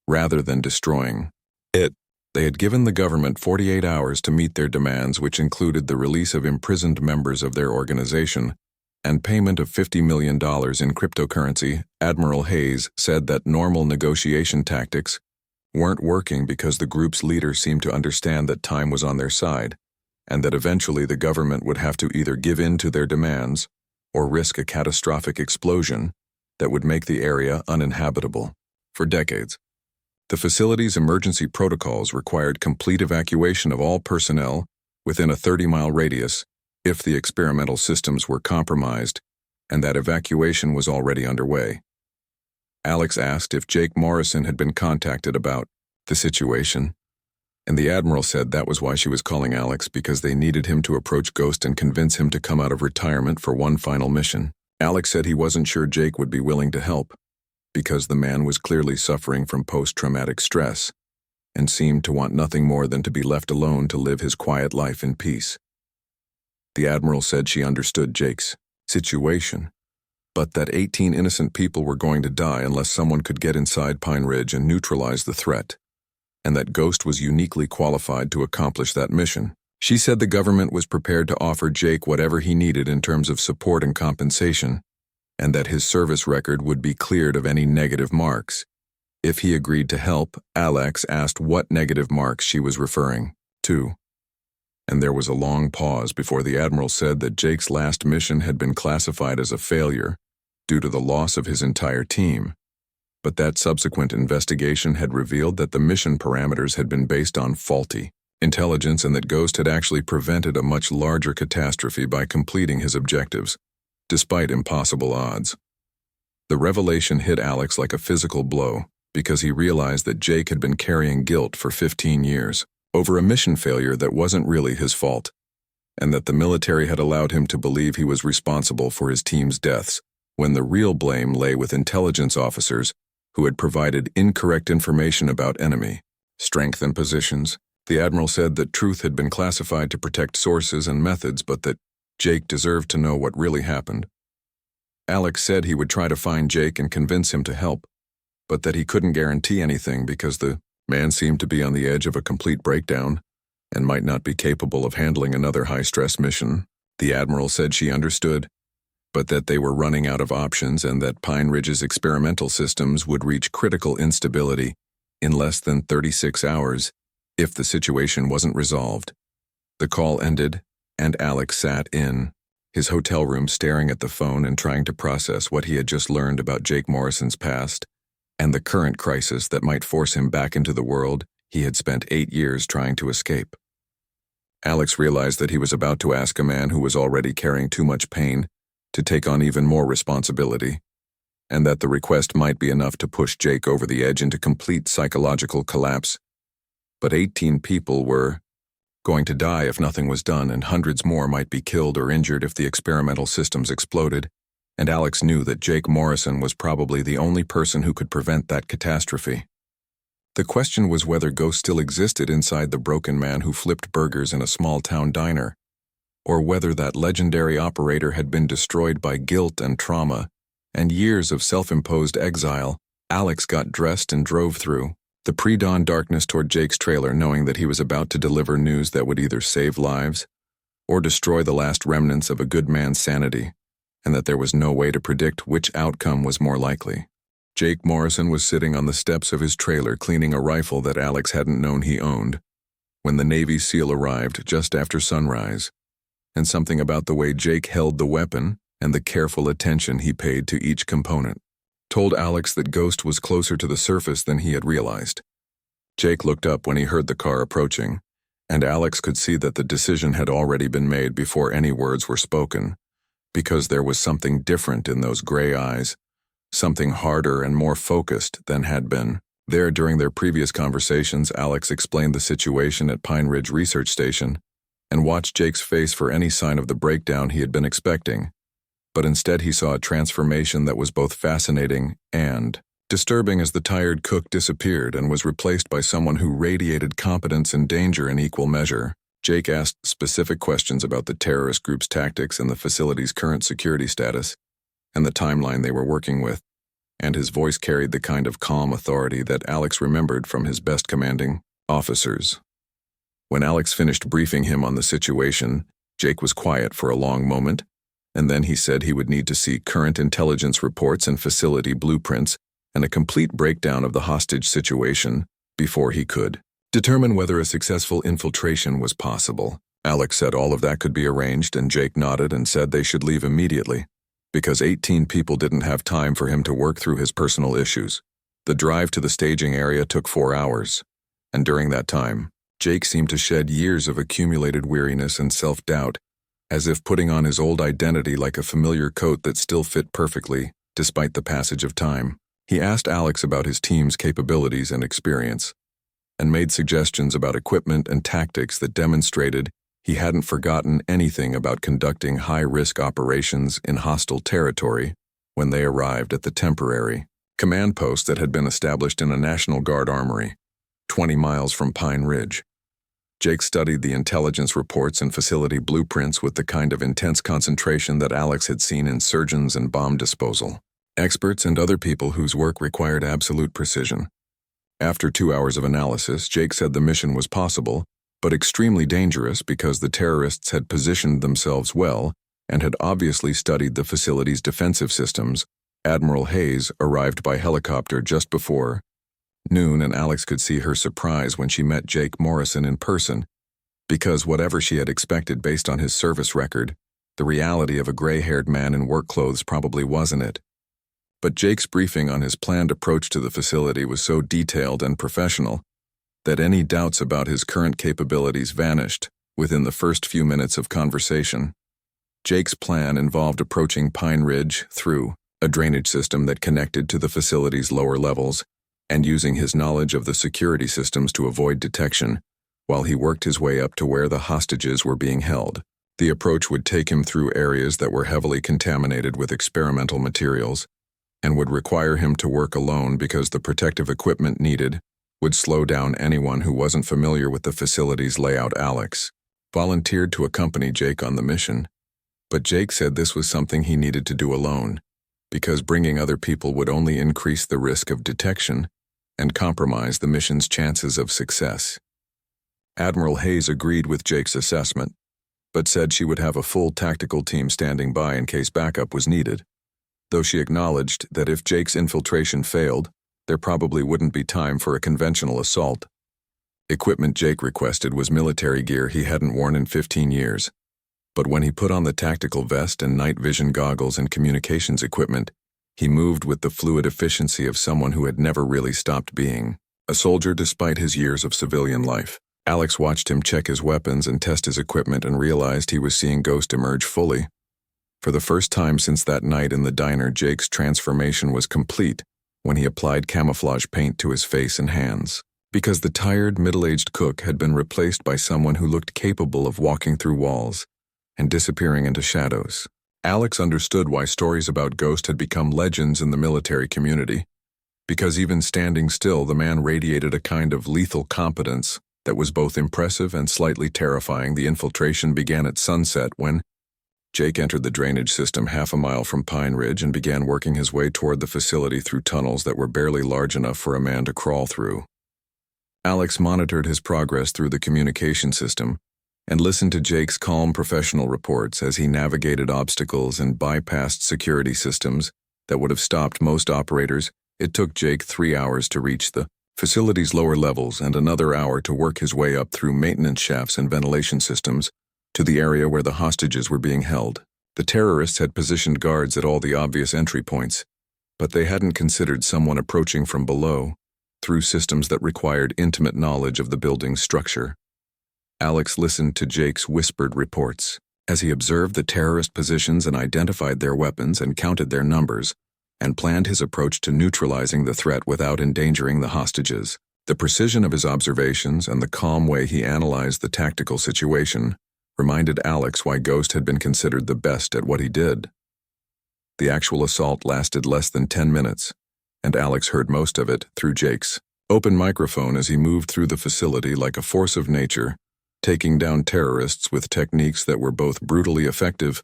rather than destroying it. They had given the government 48 hours to meet their demands, which included the release of imprisoned members of their organization and payment of $50 million in cryptocurrency. Admiral Hayes said that normal negotiation tactics weren't working because the group's leaders seemed to understand that time was on their side, and that eventually the government would have to either give in to their demands or risk a catastrophic explosion that would make the area uninhabitable. For decades, the facility's emergency protocols required complete evacuation of all personnel within a 30-mile radius if the experimental systems were compromised, and that evacuation was already underway. Alex asked if Jake Morrison had been contacted about the situation, and the Admiral said that was why she was calling Alex, because they needed him to approach Ghost and convince him to come out of retirement for one final mission. Alex said he wasn't sure Jake would be willing to help, because the man was clearly suffering from post-traumatic stress and seemed to want nothing more than to be left alone to live his quiet life in peace. The Admiral said she understood Jake's situation, but that 18 innocent people were going to die unless someone could get inside Pine Ridge and neutralize the threat, and that Ghost was uniquely qualified to accomplish that mission. She said the government was prepared to offer Jake whatever he needed in terms of support and compensation, and that his service record would be cleared of any negative marks. If he agreed to help, Alex asked what negative marks she was referring to, and there was a long pause before the Admiral said that Jake's last mission had been classified as a failure due to the loss of his entire team, but that subsequent investigation had revealed that the mission parameters had been based on faulty intelligence and that Ghost had actually prevented a much larger catastrophe by completing his objectives, despite impossible odds. The revelation hit Alex like a physical blow because he realized that Jake had been carrying guilt for 15 years over a mission failure that wasn't really his fault, and that the military had allowed him to believe he was responsible for his team's deaths, when the real blame lay with intelligence officers who had provided incorrect information about enemy strength and positions. The Admiral said that truth had been classified to protect sources and methods, but that Jake deserved to know what really happened. Alex said he would try to find Jake and convince him to help, but that he couldn't guarantee anything because the man seemed to be on the edge of a complete breakdown and might not be capable of handling another high-stress mission. The Admiral said she understood, but that they were running out of options and that Pine Ridge's experimental systems would reach critical instability in less than 36 hours if the situation wasn't resolved. The call ended, and Alex sat in his hotel room staring at the phone and trying to process what he had just learned about Jake Morrison's past and the current crisis that might force him back into the world he had spent 8 years trying to escape. Alex realized that he was about to ask a man who was already carrying too much pain to take on even more responsibility, and that the request might be enough to push Jake over the edge into complete psychological collapse. But 18 people were going to die if nothing was done, and hundreds more might be killed or injured if the experimental systems exploded, and Alex knew that Jake Morrison was probably the only person who could prevent that catastrophe. The question was whether Ghost still existed inside the broken man who flipped burgers in a small-town diner, or whether that legendary operator had been destroyed by guilt and trauma and years of self-imposed exile. Alex got dressed and drove through the pre-dawn darkness toward Jake's trailer, knowing that he was about to deliver news that would either save lives or destroy the last remnants of a good man's sanity, and that there was no way to predict which outcome was more likely. Jake Morrison was sitting on the steps of his trailer cleaning a rifle that Alex hadn't known he owned when the Navy SEAL arrived just after sunrise, and something about the way Jake held the weapon and the careful attention he paid to each component told Alex that Ghost was closer to the surface than he had realized. Jake looked up when he heard the car approaching, and Alex could see that the decision had already been made before any words were spoken, because there was something different in those gray eyes, something harder and more focused than had been there during their previous conversations. Alex explained the situation at Pine Ridge Research Station and watched Jake's face for any sign of the breakdown he had been expecting. But instead he saw a transformation that was both fascinating and disturbing as the tired cook disappeared and was replaced by someone who radiated competence and danger in equal measure. Jake asked specific questions about the terrorist group's tactics and the facility's current security status and the timeline they were working with, and his voice carried the kind of calm authority that Alex remembered from his best commanding officers. When Alex finished briefing him on the situation, Jake was quiet for a long moment, and then he said he would need to see current intelligence reports and facility blueprints and a complete breakdown of the hostage situation before he could determine whether a successful infiltration was possible. Alex said all of that could be arranged, and Jake nodded and said they should leave immediately, because 18 people didn't have time for him to work through his personal issues. The drive to the staging area took 4 hours, and during that time, Jake seemed to shed years of accumulated weariness and self-doubt, as if putting on his old identity like a familiar coat that still fit perfectly, despite the passage of time. He asked Alex about his team's capabilities and experience, and made suggestions about equipment and tactics that demonstrated he hadn't forgotten anything about conducting high-risk operations in hostile territory when they arrived at the temporary command post that had been established in a National Guard armory, 20 miles from Pine Ridge. Jake studied the intelligence reports and facility blueprints with the kind of intense concentration that Alex had seen in surgeons and bomb disposal experts and other people whose work required absolute precision. After 2 hours of analysis, Jake said the mission was possible, but extremely dangerous because the terrorists had positioned themselves well and had obviously studied the facility's defensive systems. Admiral Hayes arrived by helicopter just before noon, and Alex could see her surprise when she met Jake Morrison in person, because whatever she had expected based on his service record, the reality of a gray-haired man in work clothes probably wasn't it. But Jake's briefing on his planned approach to the facility was so detailed and professional that any doubts about his current capabilities vanished within the first few minutes of conversation. Jake's plan involved approaching Pine Ridge through a drainage system that connected to the facility's lower levels, and using his knowledge of the security systems to avoid detection while he worked his way up to where the hostages were being held. The approach would take him through areas that were heavily contaminated with experimental materials, and would require him to work alone because the protective equipment needed would slow down anyone who wasn't familiar with the facility's layout. Alex volunteered to accompany Jake on the mission, but Jake said this was something he needed to do alone, because bringing other people would only increase the risk of detection and compromise the mission's chances of success. Admiral Hayes agreed with Jake's assessment, but said she would have a full tactical team standing by in case backup was needed, though she acknowledged that if Jake's infiltration failed, there probably wouldn't be time for a conventional assault. Equipment Jake requested was military gear he hadn't worn in 15 years, but when he put on the tactical vest and night vision goggles and communications equipment, he moved with the fluid efficiency of someone who had never really stopped being a soldier despite his years of civilian life. Alex watched him check his weapons and test his equipment and realized he was seeing Ghost emerge fully. For the first time since that night in the diner, Jake's transformation was complete when he applied camouflage paint to his face and hands, because the tired, middle-aged cook had been replaced by someone who looked capable of walking through walls and disappearing into shadows. Alex understood why stories about Ghost had become legends in the military community, because even standing still, the man radiated a kind of lethal competence that was both impressive and slightly terrifying. The infiltration began at sunset when Jake entered the drainage system half a mile from Pine Ridge and began working his way toward the facility through tunnels that were barely large enough for a man to crawl through. Alex monitored his progress through the communication system and listened to Jake's calm professional reports as he navigated obstacles and bypassed security systems that would have stopped most operators. It took Jake 3 hours to reach the facility's lower levels and another hour to work his way up through maintenance shafts and ventilation systems to the area where the hostages were being held. The terrorists had positioned guards at all the obvious entry points, but they hadn't considered someone approaching from below through systems that required intimate knowledge of the building's structure. Alex listened to Jake's whispered reports. As he observed the terrorist positions and identified their weapons and counted their numbers, and planned his approach to neutralizing the threat without endangering the hostages. The precision of his observations and the calm way he analyzed the tactical situation reminded Alex why Ghost had been considered the best at what he did. The actual assault lasted less than 10 minutes, and Alex heard most of it through Jake's open microphone as he moved through the facility like a force of nature, taking down terrorists with techniques that were both brutally effective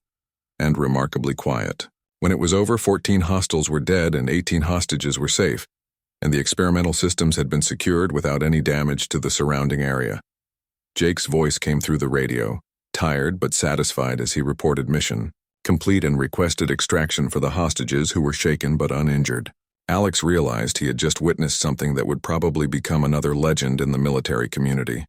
and remarkably quiet. When it was over, 14 hostiles were dead and 18 hostages were safe, and the experimental systems had been secured without any damage to the surrounding area. Jake's voice came through the radio, tired but satisfied as he reported mission complete and requested extraction for the hostages who were shaken but uninjured. Alex realized he had just witnessed something that would probably become another legend in the military community,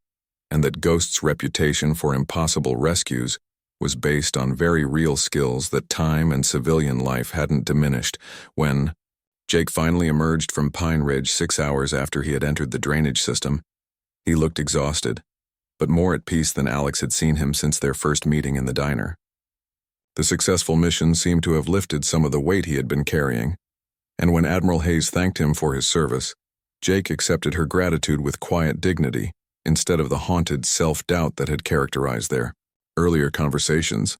and that Ghost's reputation for impossible rescues was based on very real skills that time and civilian life hadn't diminished. When Jake finally emerged from Pine Ridge 6 hours after he had entered the drainage system, he looked exhausted, but more at peace than Alex had seen him since their first meeting in the diner. The successful mission seemed to have lifted some of the weight he had been carrying, and when Admiral Hayes thanked him for his service, Jake accepted her gratitude with quiet dignity instead of the haunted self-doubt that had characterized their earlier conversations.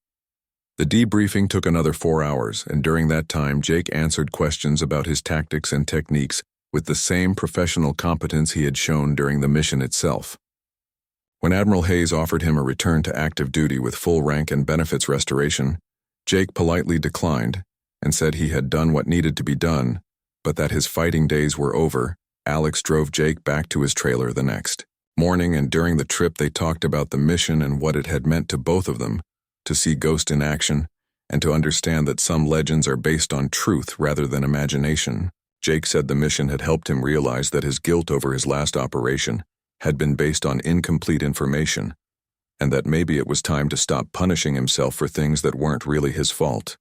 The debriefing took another 4 hours, and during that time Jake answered questions about his tactics and techniques with the same professional competence he had shown during the mission itself. When Admiral Hayes offered him a return to active duty with full rank and benefits restoration, Jake politely declined and said he had done what needed to be done, but that his fighting days were over. Alex drove Jake back to his trailer the next morning, and during the trip they talked about the mission and what it had meant to both of them, to see Ghost in action, and to understand that some legends are based on truth rather than imagination. Jake said the mission had helped him realize that his guilt over his last operation had been based on incomplete information, and that maybe it was time to stop punishing himself for things that weren't really his fault.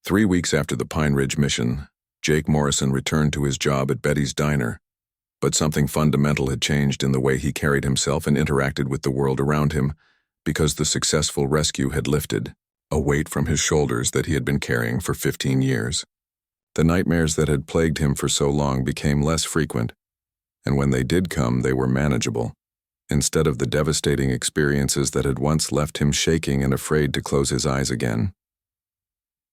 3 weeks after the Pine Ridge mission, Jake Morrison returned to his job at Betty's Diner, but something fundamental had changed in the way he carried himself and interacted with the world around him, because the successful rescue had lifted a weight from his shoulders that he had been carrying for 15 years. The nightmares that had plagued him for so long became less frequent, and when they did come, they were manageable, instead of the devastating experiences that had once left him shaking and afraid to close his eyes again.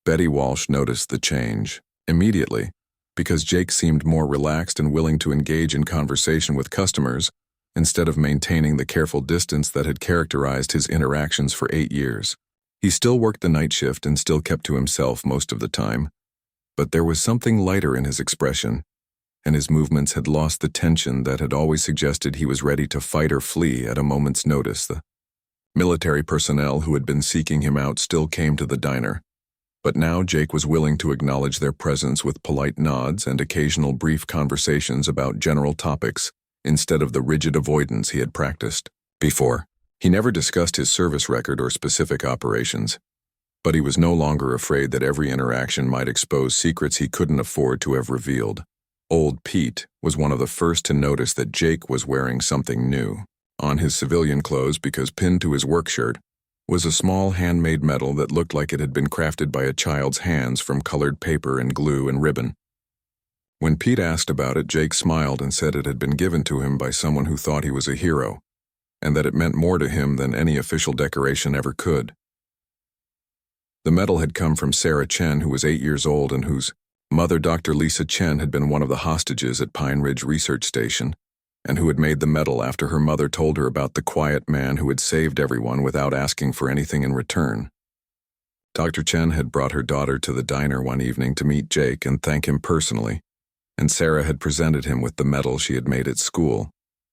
Betty Walsh noticed the change immediately, because Jake seemed more relaxed and willing to engage in conversation with customers instead of maintaining the careful distance that had characterized his interactions for 8 years. He still worked the night shift and still kept to himself most of the time, but there was something lighter in his expression, and his movements had lost the tension that had always suggested he was ready to fight or flee at a moment's notice. The military personnel who had been seeking him out still came to the diner, but now Jake was willing to acknowledge their presence with polite nods and occasional brief conversations about general topics instead of the rigid avoidance he had practiced before. He never discussed his service record or specific operations, but he was no longer afraid that every interaction might expose secrets he couldn't afford to have revealed. Old Pete was one of the first to notice that Jake was wearing something new. On his civilian clothes, because pinned to his work shirt, was a small handmade medal that looked like it had been crafted by a child's hands from colored paper and glue and ribbon. When Pete asked about it, Jake smiled and said it had been given to him by someone who thought he was a hero, and that it meant more to him than any official decoration ever could. The medal had come from Sarah Chen, who was 8 years old and whose mother, Dr. Lisa Chen, had been one of the hostages at Pine Ridge Research Station, and who had made the medal after her mother told her about the quiet man who had saved everyone without asking for anything in return. Dr. Chen had brought her daughter to the diner one evening to meet Jake and thank him personally, and Sarah had presented him with the medal she had made at school,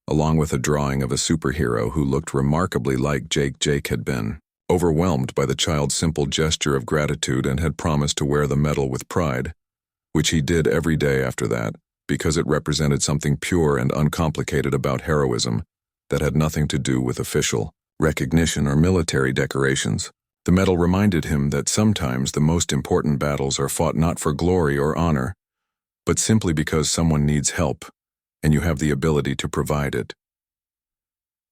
along with a drawing of a superhero who looked remarkably like Jake. Jake had been overwhelmed by the child's simple gesture of gratitude and had promised to wear the medal with pride, which he did every day after that, because it represented something pure and uncomplicated about heroism that had nothing to do with official recognition or military decorations. The medal reminded him that sometimes the most important battles are fought not for glory or honor, but simply because someone needs help, and you have the ability to provide it.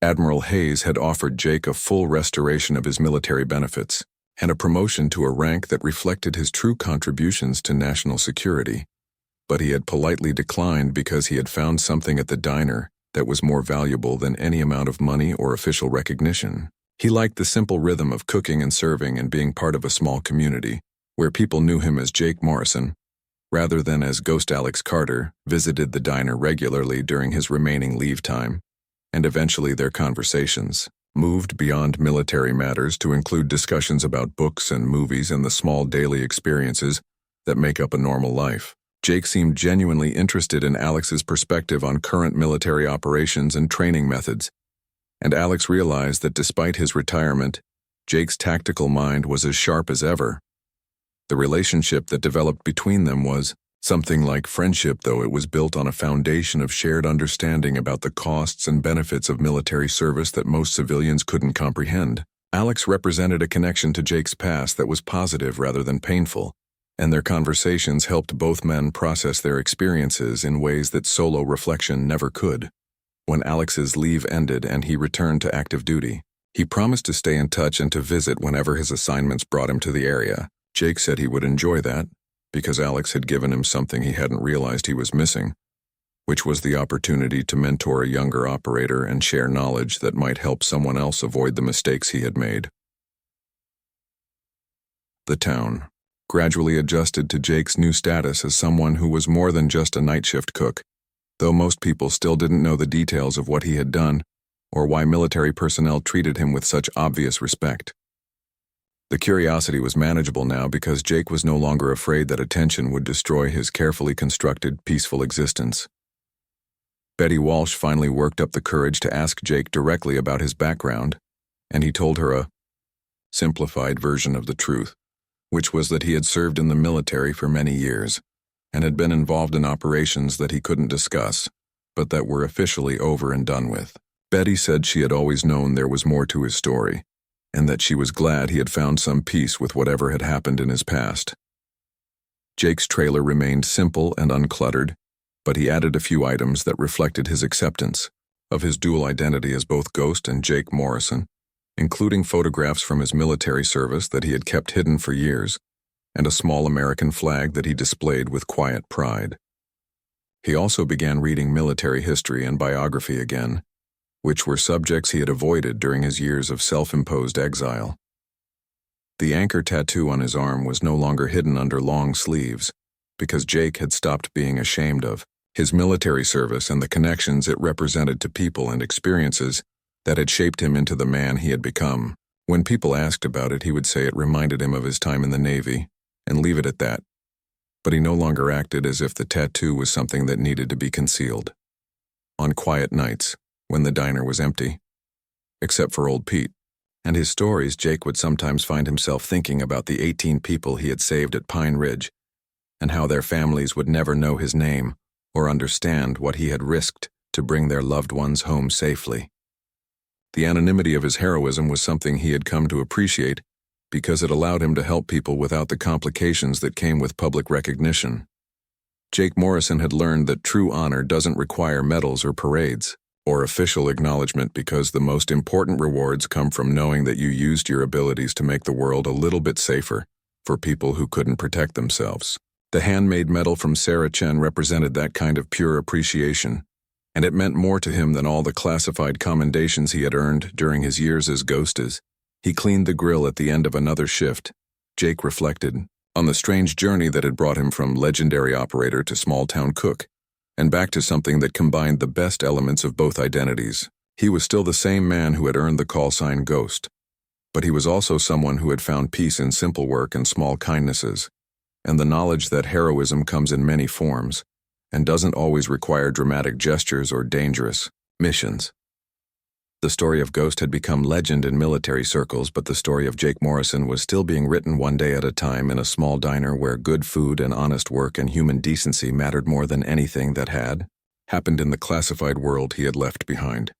Admiral Hayes had offered Jake a full restoration of his military benefits and a promotion to a rank that reflected his true contributions to national security, but he had politely declined because he had found something at the diner that was more valuable than any amount of money or official recognition. He liked the simple rhythm of cooking and serving and being part of a small community, where people knew him as Jake Morrison, rather than as Ghost Alex Carter, visited the diner regularly during his remaining leave time, and eventually their conversations moved beyond military matters to include discussions about books and movies and the small daily experiences that make up a normal life. Jake seemed genuinely interested in Alex's perspective on current military operations and training methods, and Alex realized that despite his retirement, Jake's tactical mind was as sharp as ever. The relationship that developed between them was something like friendship, though it was built on a foundation of shared understanding about the costs and benefits of military service that most civilians couldn't comprehend. Alex represented a connection to Jake's past that was positive rather than painful, and their conversations helped both men process their experiences in ways that solo reflection never could. When Alex's leave ended and he returned to active duty, he promised to stay in touch and to visit whenever his assignments brought him to the area. Jake said he would enjoy that, because Alex had given him something he hadn't realized he was missing, which was the opportunity to mentor a younger operator and share knowledge that might help someone else avoid the mistakes he had made. The town gradually adjusted to Jake's new status as someone who was more than just a night shift cook, though most people still didn't know the details of what he had done or why military personnel treated him with such obvious respect. The curiosity was manageable now because Jake was no longer afraid that attention would destroy his carefully constructed, peaceful existence. Betty Walsh finally worked up the courage to ask Jake directly about his background, and he told her a simplified version of the truth, which was that he had served in the military for many years and had been involved in operations that he couldn't discuss, but that were officially over and done with. Betty said she had always known there was more to his story, and that she was glad he had found some peace with whatever had happened in his past. Jake's trailer remained simple and uncluttered, but he added a few items that reflected his acceptance of his dual identity as both Ghost and Jake Morrison, including photographs from his military service that he had kept hidden for years, and a small American flag that he displayed with quiet pride. He also began reading military history and biography again, which were subjects he had avoided during his years of self-imposed exile. The anchor tattoo on his arm was no longer hidden under long sleeves, because Jake had stopped being ashamed of his military service and the connections it represented to people and experiences that had shaped him into the man he had become. When people asked about it, he would say it reminded him of his time in the Navy, and leave it at that. But he no longer acted as if the tattoo was something that needed to be concealed. On quiet nights, when the diner was empty, except for old Pete and his stories, Jake would sometimes find himself thinking about the 18 people he had saved at Pine Ridge and how their families would never know his name or understand what he had risked to bring their loved ones home safely. The anonymity of his heroism was something he had come to appreciate because it allowed him to help people without the complications that came with public recognition. Jake Morrison had learned that true honor doesn't require medals or parades or official acknowledgement, because the most important rewards come from knowing that you used your abilities to make the world a little bit safer for people who couldn't protect themselves. The handmade medal from Sarah Chen represented that kind of pure appreciation, and it meant more to him than all the classified commendations he had earned during his years as Ghost. As he cleaned the grill at the end of another shift, Jake reflected on the strange journey that had brought him from legendary operator to small-town cook, and back to something that combined the best elements of both identities. He was still the same man who had earned the call sign Ghost, but he was also someone who had found peace in simple work and small kindnesses, and the knowledge that heroism comes in many forms and doesn't always require dramatic gestures or dangerous missions. The story of Ghost had become legend in military circles, but the story of Jake Morrison was still being written one day at a time in a small diner where good food and honest work and human decency mattered more than anything that had happened in the classified world he had left behind.